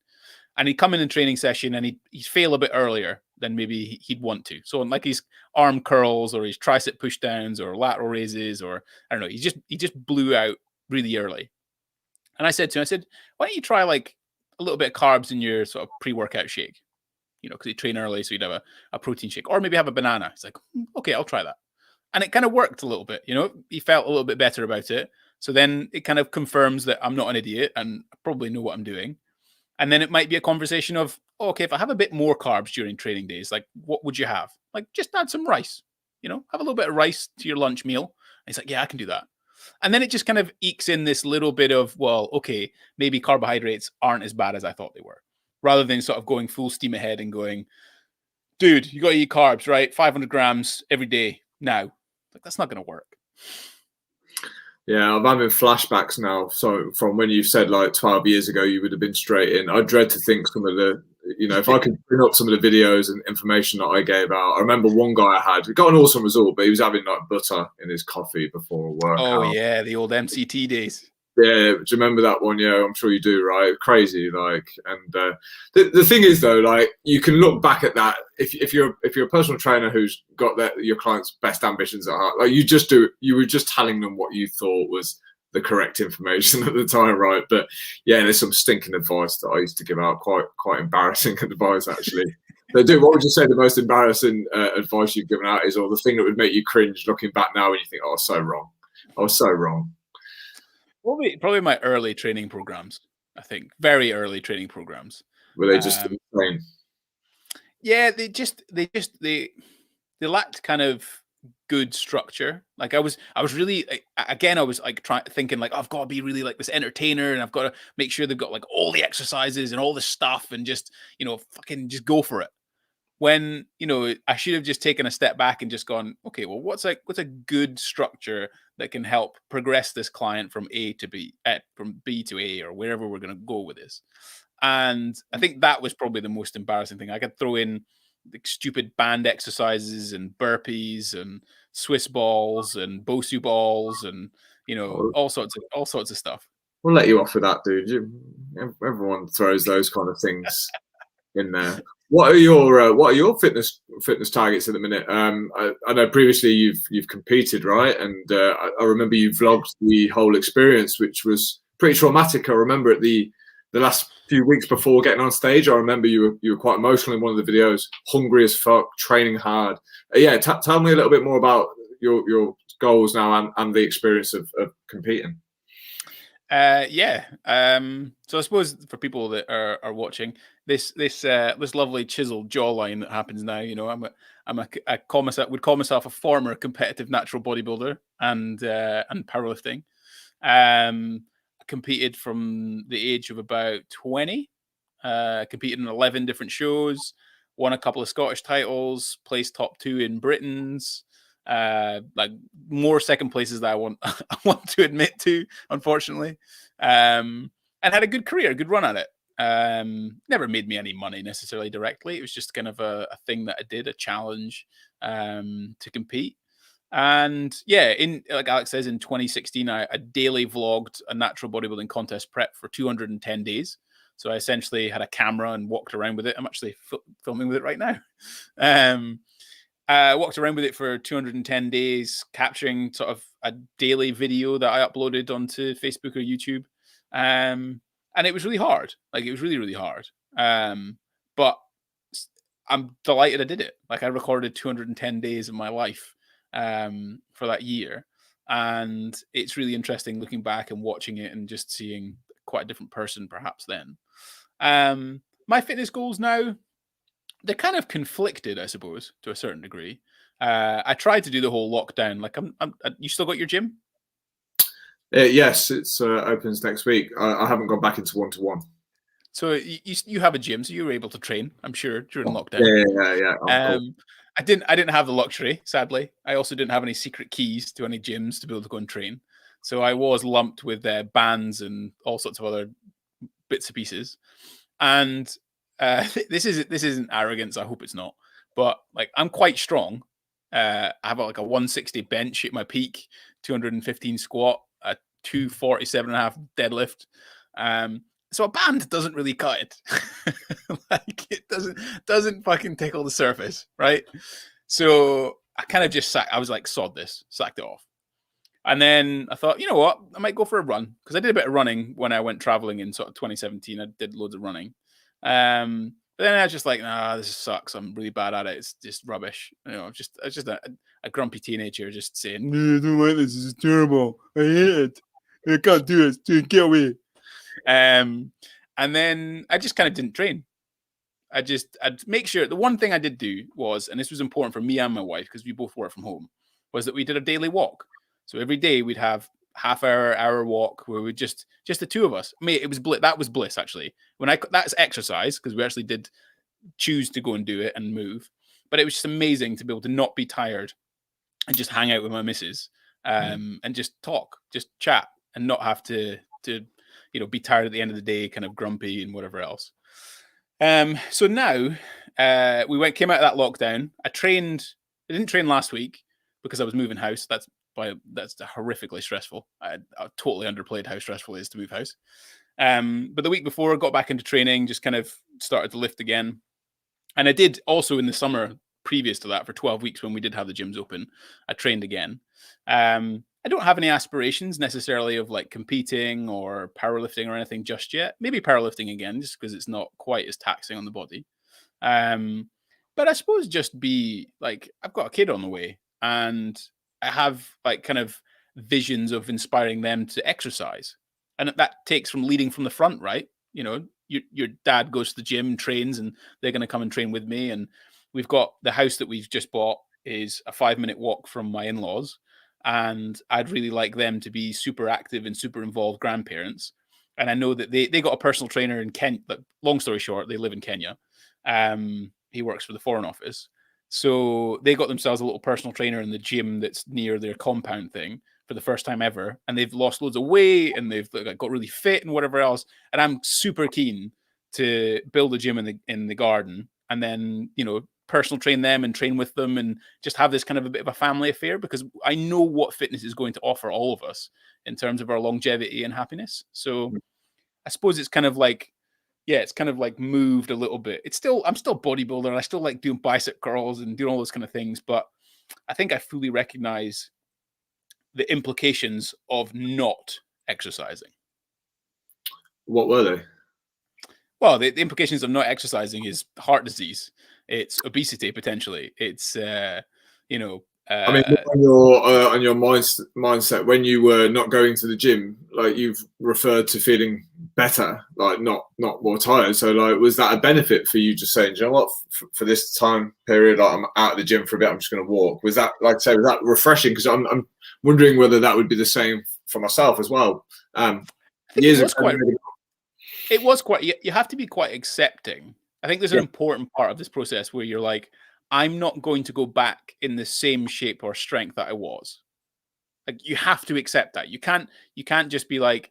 And he'd come in a training session and he'd fail a bit earlier than maybe he'd want to. So like his arm curls or his tricep push downs or lateral raises, or I don't know, he just blew out really early. And I said to him, why don't you try like a little bit of carbs in your sort of pre-workout shake? Because he'd train early, so he'd have a protein shake, or maybe have a banana. He's like, okay, I'll try that. And it kind of worked a little bit, he felt a little bit better about it. So then it kind of confirms that I'm not an idiot and I probably know what I'm doing. And then it might be a conversation of, okay, if I have a bit more carbs during training days, like what would you have? Like just add some rice, have a little bit of rice to your lunch meal. And he's like, yeah, I can do that. And then it just kind of ekes in this little bit of, well, okay, maybe carbohydrates aren't as bad as I thought they were, rather than sort of going full steam ahead and going, dude, you got to eat carbs, right? 500 grams every day now. Like, that's not going to work. Yeah, I'm having flashbacks now. So from when you said like 12 years ago, you would have been straight in. I dread to think some of the, if I could bring up some of the videos and information that I gave out. I remember one guy I had, he got an awesome result, but he was having like butter in his coffee before a workout. Oh yeah, the old MCT days. Yeah, do you remember that one? Yeah, I'm sure you do, right? Crazy, like, and the thing is though, like, you can look back at that if you're a personal trainer who's got your client's best ambitions at heart, like you were just telling them what you thought was the correct information at the time, right? But yeah, there's some stinking advice that I used to give out, quite embarrassing advice actually. So, dude, what would you say the most embarrassing advice you've given out is, or the thing that would make you cringe looking back now and you think, oh, I was so wrong. I was so wrong. Probably my early training programs. I think very early training programs. Were they just insane? Yeah, they lacked kind of good structure. Like I was really, again, I was like thinking like, oh, I've got to be really like this entertainer, and I've got to make sure they've got like all the exercises and all the stuff, and just fucking just go for it. When I should have just taken a step back and just gone, okay, well, what's a good structure that can help progress this client from A to B, from B to A, or wherever we're going to go with this. And I think that was probably the most embarrassing thing. I could throw in like stupid band exercises and burpees and Swiss balls and Bosu balls and all sorts of stuff. We'll let you off with that, dude. Everyone throws those kind of things in there. What are your fitness targets at the minute? I know previously you've competed, right? And I remember you vlogged the whole experience, which was pretty traumatic. I remember at the last few weeks before getting on stage, I remember you were quite emotional in one of the videos, hungry as fuck, training hard. Yeah, tell me a little bit more about your goals now and the experience of competing. Yeah. So I suppose for people that are watching, this lovely chiseled jawline that happens now, you know, I would call myself a former competitive natural bodybuilder and powerlifting. I competed from the age of about 20. Competed in 11 different shows, won a couple of Scottish titles, placed top 2 in Britain's. Like more second places that I want I want to admit to, unfortunately. And had a good career, good run at it. Never made me any money necessarily directly. It was just kind of a thing that I did, a challenge to compete. And yeah, in like Alex says, in 2016, I daily vlogged a natural bodybuilding contest prep for 210 days. So I essentially had a camera and walked around with it. I'm actually filming with it right now. I walked around with it for 210 days, capturing sort of a daily video that I uploaded onto Facebook or YouTube. And it was really hard. Like, it was really, really hard. But I'm delighted I did it. Like, I recorded 210 days of my life for that year. And it's really interesting looking back and watching it and just seeing quite a different person perhaps then. My fitness goals now, they're kind of conflicted, I suppose, to a certain degree. I tried to do the whole lockdown. Like, you still got your gym? Yes, it's opens next week. I haven't gone back into one-to-one. So you have a gym, so you were able to train, I'm sure, during lockdown. Yeah. Cool. I didn't have the luxury, sadly. I also didn't have any secret keys to any gyms to be able to go and train. So I was lumped with bands and all sorts of other bits and pieces. And this isn't arrogance. I hope it's not. But like, I'm quite strong. I have like a 160 bench at my peak, 215 squat, a 247.5 deadlift. So a band doesn't really cut it. Like, it doesn't fucking tickle the surface, right? So I kind of just I was like, sod this, sacked it off. And then I thought, you know what, I might go for a run, because I did a bit of running when I went traveling in sort of 2017. I did loads of running. But then I was just like, nah, this sucks. I'm really bad at it. It's just rubbish. You know, I was just a grumpy teenager just saying, no, I don't like this. This is terrible. I hate it. I can't do it. Dude, get away. And then I just kind of didn't train. I'd make sure. The one thing I did do was, and this was important for me and my wife, because we both work from home, was that we did a daily walk. So every day we'd have hour walk where we just the two of us. I mean, that was bliss, actually. That's exercise, because we actually did choose to go and do it and move. But it was just amazing to be able to not be tired and just hang out with my missus, and just talk, just chat, and not have to be tired at the end of the day, kind of grumpy and whatever else. So now came out of that lockdown. I didn't train last week because I was moving house. That's horrifically stressful. I totally underplayed how stressful it is to move house. But the week before, I got back into training, just kind of started to lift again. And I did also in the summer previous to that, for 12 weeks when we did have the gyms open, I trained again. I don't have any aspirations necessarily of like competing or powerlifting or anything just yet. Maybe powerlifting again, just because it's not quite as taxing on the body. But I suppose just be like, I've got a kid on the way, and I have like kind of visions of inspiring them to exercise. And that takes from leading from the front, right? You know, your dad goes to the gym, trains, and they're going to come and train with me. And we've got the house that we've just bought is a 5-minute walk from my in-laws. And I'd really like them to be super active and super involved grandparents. And I know that they got a personal trainer in Kenya. But long story short, they live in Kenya. He works for the Foreign Office. So they got themselves a little personal trainer in the gym that's near their compound thing for the first time ever. And they've lost loads of weight, and they've got really fit and whatever else. And I'm super keen to build a gym in the garden, and then, personal train them and train with them, and just have this kind of a bit of a family affair, because I know what fitness is going to offer all of us in terms of our longevity and happiness. So I suppose it's kind of like, it's kind of like moved a little bit. I'm still bodybuilder, and I still like doing bicep curls and doing all those kind of things, but I think I fully recognize the implications of not exercising. What were they? Well, the implications of not exercising is heart disease. It's obesity potentially. It's you know. I mean, on your mindset when you were not going to the gym, like you've referred to feeling better, like not more tired. So, like, was that a benefit for you? Just saying, you know what, for this time period, like, I'm out of the gym for a bit. I'm just going to walk. Was that, like, say, was that refreshing? Because I'm wondering whether that would be the same for myself as well. I think Years it was ago, quite. It was quite. You have to be quite accepting. I think there's an important part of this process where you're like, I'm not going to go back in the same shape or strength that I was. Like, you have to accept that. You can't just be like,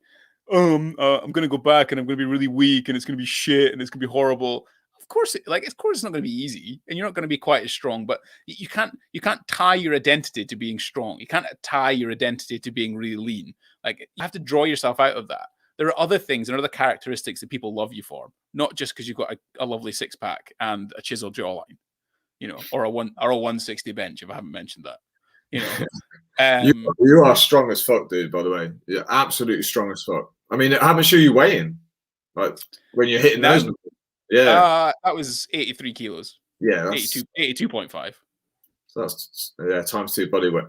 I'm going to go back and I'm going to be really weak and it's going to be shit and it's going to be horrible. Of course it's not going to be easy and you're not going to be quite as strong, but you can't tie your identity to being strong. You can't tie your identity to being really lean. Like, you have to draw yourself out of that. There are other things and other characteristics that people love you for, not just because you've got a lovely six pack and a chiseled jawline, or a 160 bench. If I haven't mentioned that, you are strong as fuck, dude. By the way, you're absolutely strong as fuck. I mean, how much are you weighing? Like, when you're hitting those numbers? Yeah, that was 83 kilos. Yeah, that's 82.5. So that's times 2 body weight.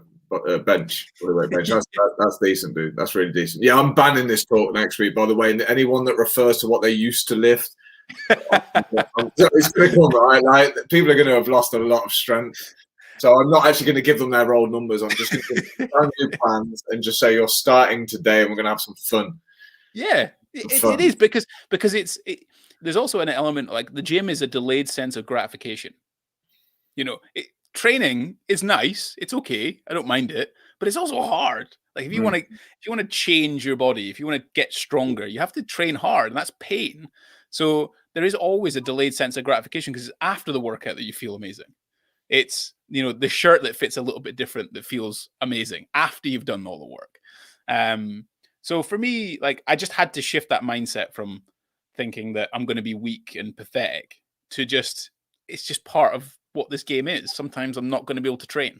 Bench. That's decent, dude. That's really decent. Yeah, I'm banning this talk next week, by the way. And anyone that refers to what they used to lift, it's going to come, right? Like, people are going to have lost a lot of strength. So I'm not actually going to give them their old numbers. I'm just going to give them new plans and just say, you're starting today and we're going to have some fun. Yeah, it is because there's also an element, like, the gym is a delayed sense of gratification. Training is nice. It's okay. I don't mind it, but it's also hard. Like, if you want to change your body, if you want to get stronger, you have to train hard, and that's pain. So there is always a delayed sense of gratification because it's after the workout that you feel amazing. It's, the shirt that fits a little bit different that feels amazing after you've done all the work. So for me, like, I just had to shift that mindset from thinking that I'm going to be weak and pathetic to it's just part of what this game is. Sometimes I'm not going to be able to train.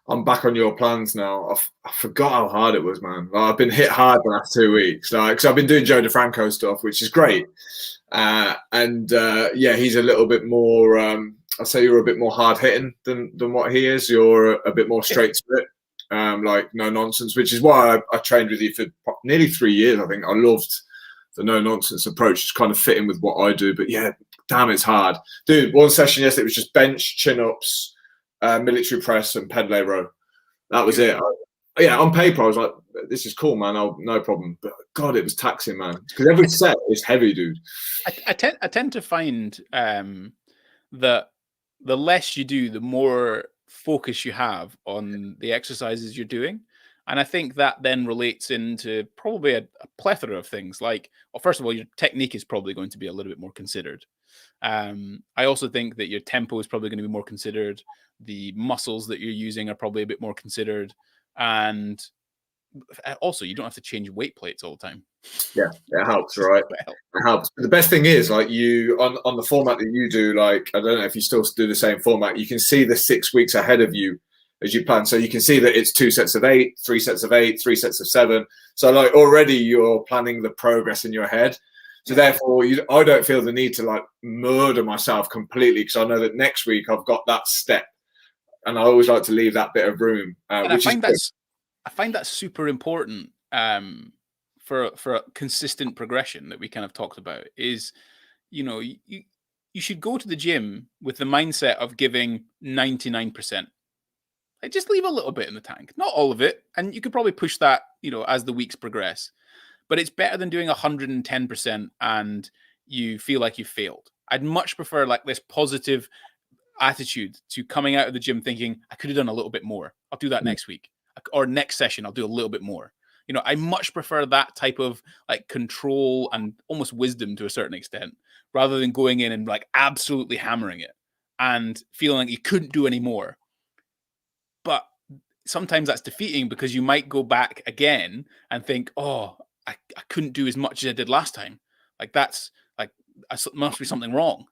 I'm back on your plans now. I forgot how hard it was, man. Like, I've been hit hard the last 2 weeks. Like, because I've been doing Joe DeFranco stuff, which is great. Yeah, he's a little bit more. I'd say you're a bit more hard hitting than what he is. You're a bit more straight to it, like no nonsense, which is why I trained with you for nearly 3 years. I think I loved the no nonsense approach. It's kind of fitting with what I do. But yeah, damn, it's hard, dude. One session yesterday was just bench, chin ups, military press, and pedal row. That was it. On paper I was like, this is cool, man. No problem. But God, it was taxing, man. Because every set is heavy, dude. I tend to find that the less you do, the more focus you have on the exercises you're doing. And I think that then relates into probably a plethora of things. Like, well, first of all, your technique is probably going to be a little bit more considered. I also think that your tempo is probably going to be more considered. The muscles that you're using are probably a bit more considered. And also, you don't have to change weight plates all the time. Yeah, it helps, right? It helps. But the best thing is, like, you on the format that you do, like, I don't know if you still do the same format, you can see the 6 weeks ahead of you as you plan. So you can see that it's 2 sets of 8, 3 sets of 8, 3 sets of 7. So, like, already you're planning the progress in your head. So therefore, I don't feel the need to, like, murder myself completely, because I know that next week I've got that step, and I always like to leave that bit of room. I find that super important for a consistent progression that we kind of talked about. Is, you should go to the gym with the mindset of giving 99%. Like, just leave a little bit in the tank, not all of it, and you could probably push that, as the weeks progress. But it's better than doing 110% and you feel like you failed. I'd much prefer, like, this positive attitude to coming out of the gym thinking, I could have done a little bit more. I'll do that next week, or next session I'll do a little bit more. I much prefer that type of, like, control and almost wisdom to a certain extent, rather than going in and, like, absolutely hammering it and feeling like you couldn't do any more. But sometimes that's defeating, because you might go back again and think, oh, I couldn't do as much as I did last time. Like, that's like, must be something wrong.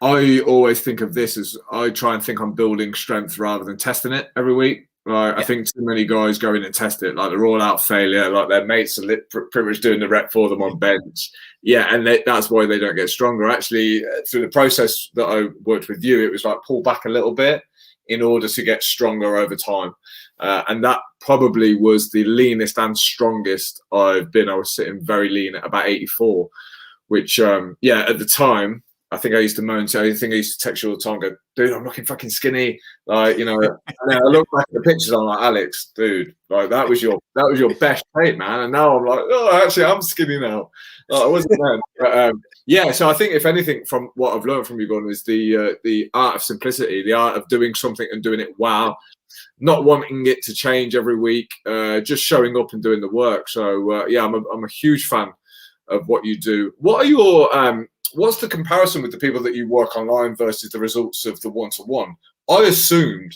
I always think of this as, I try and think I'm building strength rather than testing it every week. Like, I Yeah. think too many guys go in and test it. Like, they're all out failure. Like, their mates are pretty much doing the rep for them on bench. Yeah, and that's why they don't get stronger. Actually, through the process that I worked with you, it was like pull back a little bit in order to get stronger over time. And that probably was the leanest and strongest I've been. I was sitting very lean at about 84, which, yeah, at the time, I think I used to moan. So I think I used to text you all the time, go, dude, I'm looking fucking skinny. Like, you know, and then I look back at the pictures, I'm like, Alex, dude, like that was your best shape, man. And now I'm like, oh, actually, I'm skinny now. Like, I wasn't then. But yeah, so I think if anything from what I've learned from you, Gordon, is the art of simplicity, the art of doing something and doing it well, not wanting it to change every week, just showing up and doing the work. So yeah, I'm a huge fan of what you do. What are your what's the comparison with the people that you work online versus the results of the one-to-one? I assumed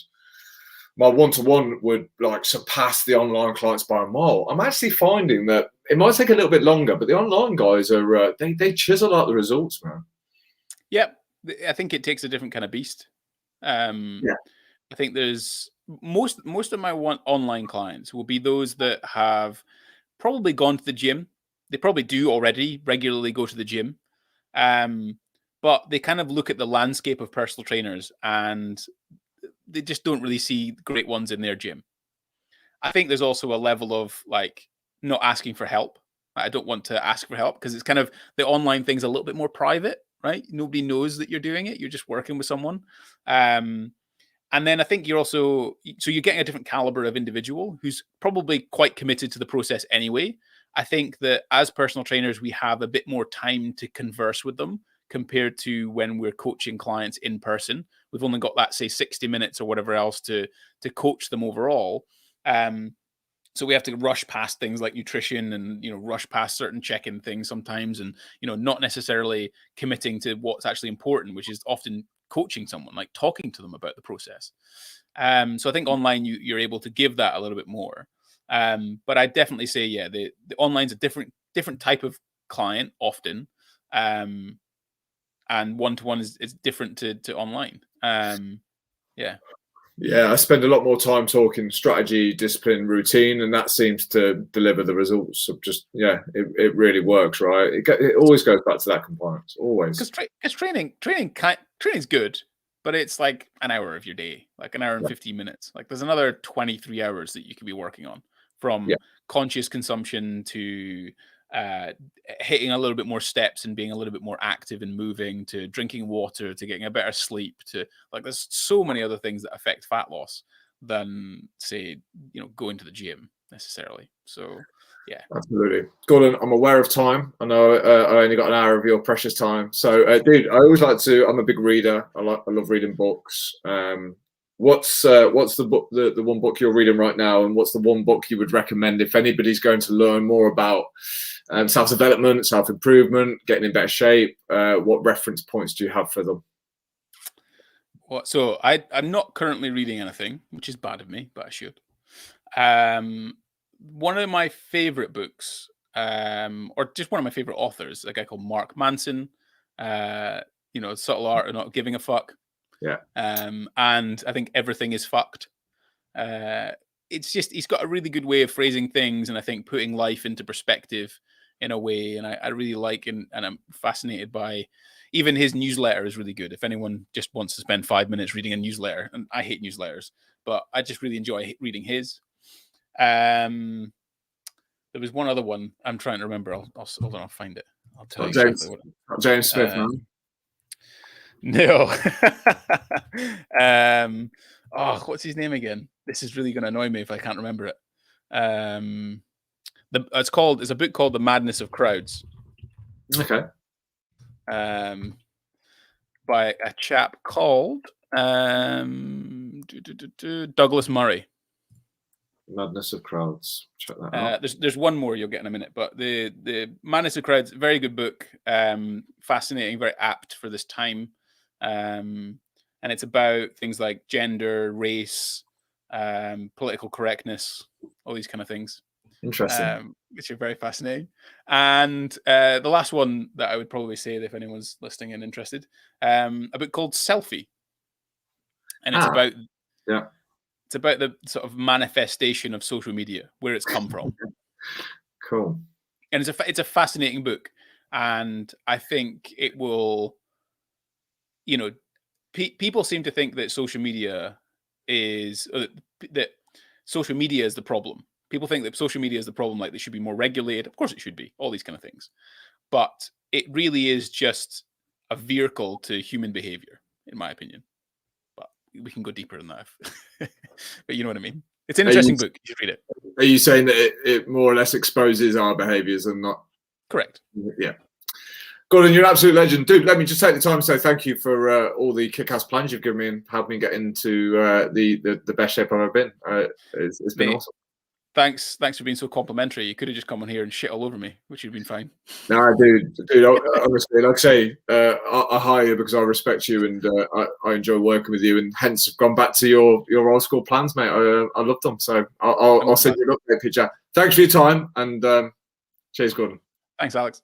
my one-to-one would like surpass the online clients by a mile. I'm actually finding that it might take a little bit longer, but the online guys are they chisel out the results, man. Yep. I think it takes a different kind of beast. Yeah. I think there's most of my online clients will be those that have probably gone to the gym. They probably do already regularly go to the gym. But they kind of look at the landscape of personal trainers and they just don't really see great ones in their gym. I think there's also a level of like not asking for help. I don't want to ask for help because it's kind of the online thing's a little bit more private, right? Nobody knows that you're doing it. You're just working with someone. And then I think you're also, so you're getting a different caliber of individual who's probably quite committed to the process anyway. I think that as personal trainers, we have a bit more time to converse with them compared to when we're coaching clients in person. We've only got that, say, 60 minutes or whatever else to coach them overall. So we have to rush past things like nutrition and, you know, rush past certain check-in things sometimes and, you know, not necessarily committing to what's actually important, which is often coaching someone, like talking to them about the process. So I think online you're able to give that a little bit more. But I definitely say, yeah, the online's a different type of client often. And one-to-one is different to online. Yeah. Yeah, I spend a lot more time talking strategy, discipline, routine, and that seems to deliver the results of just, yeah, it really works, right? It always goes back to that compliance, always. Because training's good, but it's like an hour of your day, like an hour and 15 minutes. Like there's another 23 hours that you could be working on, from Yeah, conscious consumption to hitting a little bit more steps and being a little bit more active and moving, to drinking water, to getting a better sleep, to like there's so many other things that affect fat loss than, say, you know, going to the gym necessarily. So yeah. absolutely. Gordon, I'm aware of time. I know I only got an hour of your precious time. So, dude, I always like to. I'm a big reader. I love reading books. What's the book, the one book you're reading right now, and what's the one book you would recommend if anybody's going to learn more about self development, self improvement, getting in better shape? What reference points do you have for them? So I'm not currently reading anything, which is bad of me, but I should. One of my favorite books, or just one of my favorite authors, a guy called Mark Manson. You know, Subtle Art of Not Giving a Fuck. Yeah, And I think Everything is Fucked. It's just he's got a really good way of phrasing things, and I think putting life into perspective in a way. And I really like and I'm fascinated by. Even his newsletter is really good. If anyone just wants to spend 5 minutes reading a newsletter, and I hate newsletters, but I just really enjoy reading his. There was one other one I'm trying to remember. I'll hold on, I'll find it. I'll tell you exactly what. James Smith, man. No. Oh, what's his name again? This is really going to annoy me if I can't remember it. It's a book called The Madness of Crowds. Okay. By a chap called Douglas Murray. Madness of Crowds. Check that out. There's one more you'll get in a minute, but the Madness of Crowds, very good book, fascinating, very apt for this time, and it's about things like gender, race, political correctness, all these kind of things. Interesting. Which are very fascinating. And the last one that I would probably say, if anyone's listening and interested, a book called Selfie, and it's about It's about the sort of manifestation of social media, where it's come from. Cool. And it's a fascinating book, and I think it will. You know, people seem to think that social media is that social media is the problem. People think that social media is the problem. Like, they should be more regulated. Of course, it should be. All these kind of things, but it really is just a vehicle to human behavior, in my opinion. But we can go deeper than that. But you know what I mean. It's an interesting book. You should read it. Are you saying that it more or less exposes our behaviors and not? Correct. Yeah. Gordon, you're an absolute legend. Dude, let me just take the time to say thank you for all the kick-ass plans you've given me and helped me get into the best shape I've ever been. It's been awesome. Thanks for being so complimentary. You could have just come on here and shit all over me, which would have been fine. No, dude, honestly, like I say, I hire you because I respect you and I enjoy working with you, and hence I've gone back to your old school plans, mate. I love them, so I'll send you an update picture. Thanks for your time, and cheers, Gordon. Thanks, Alex.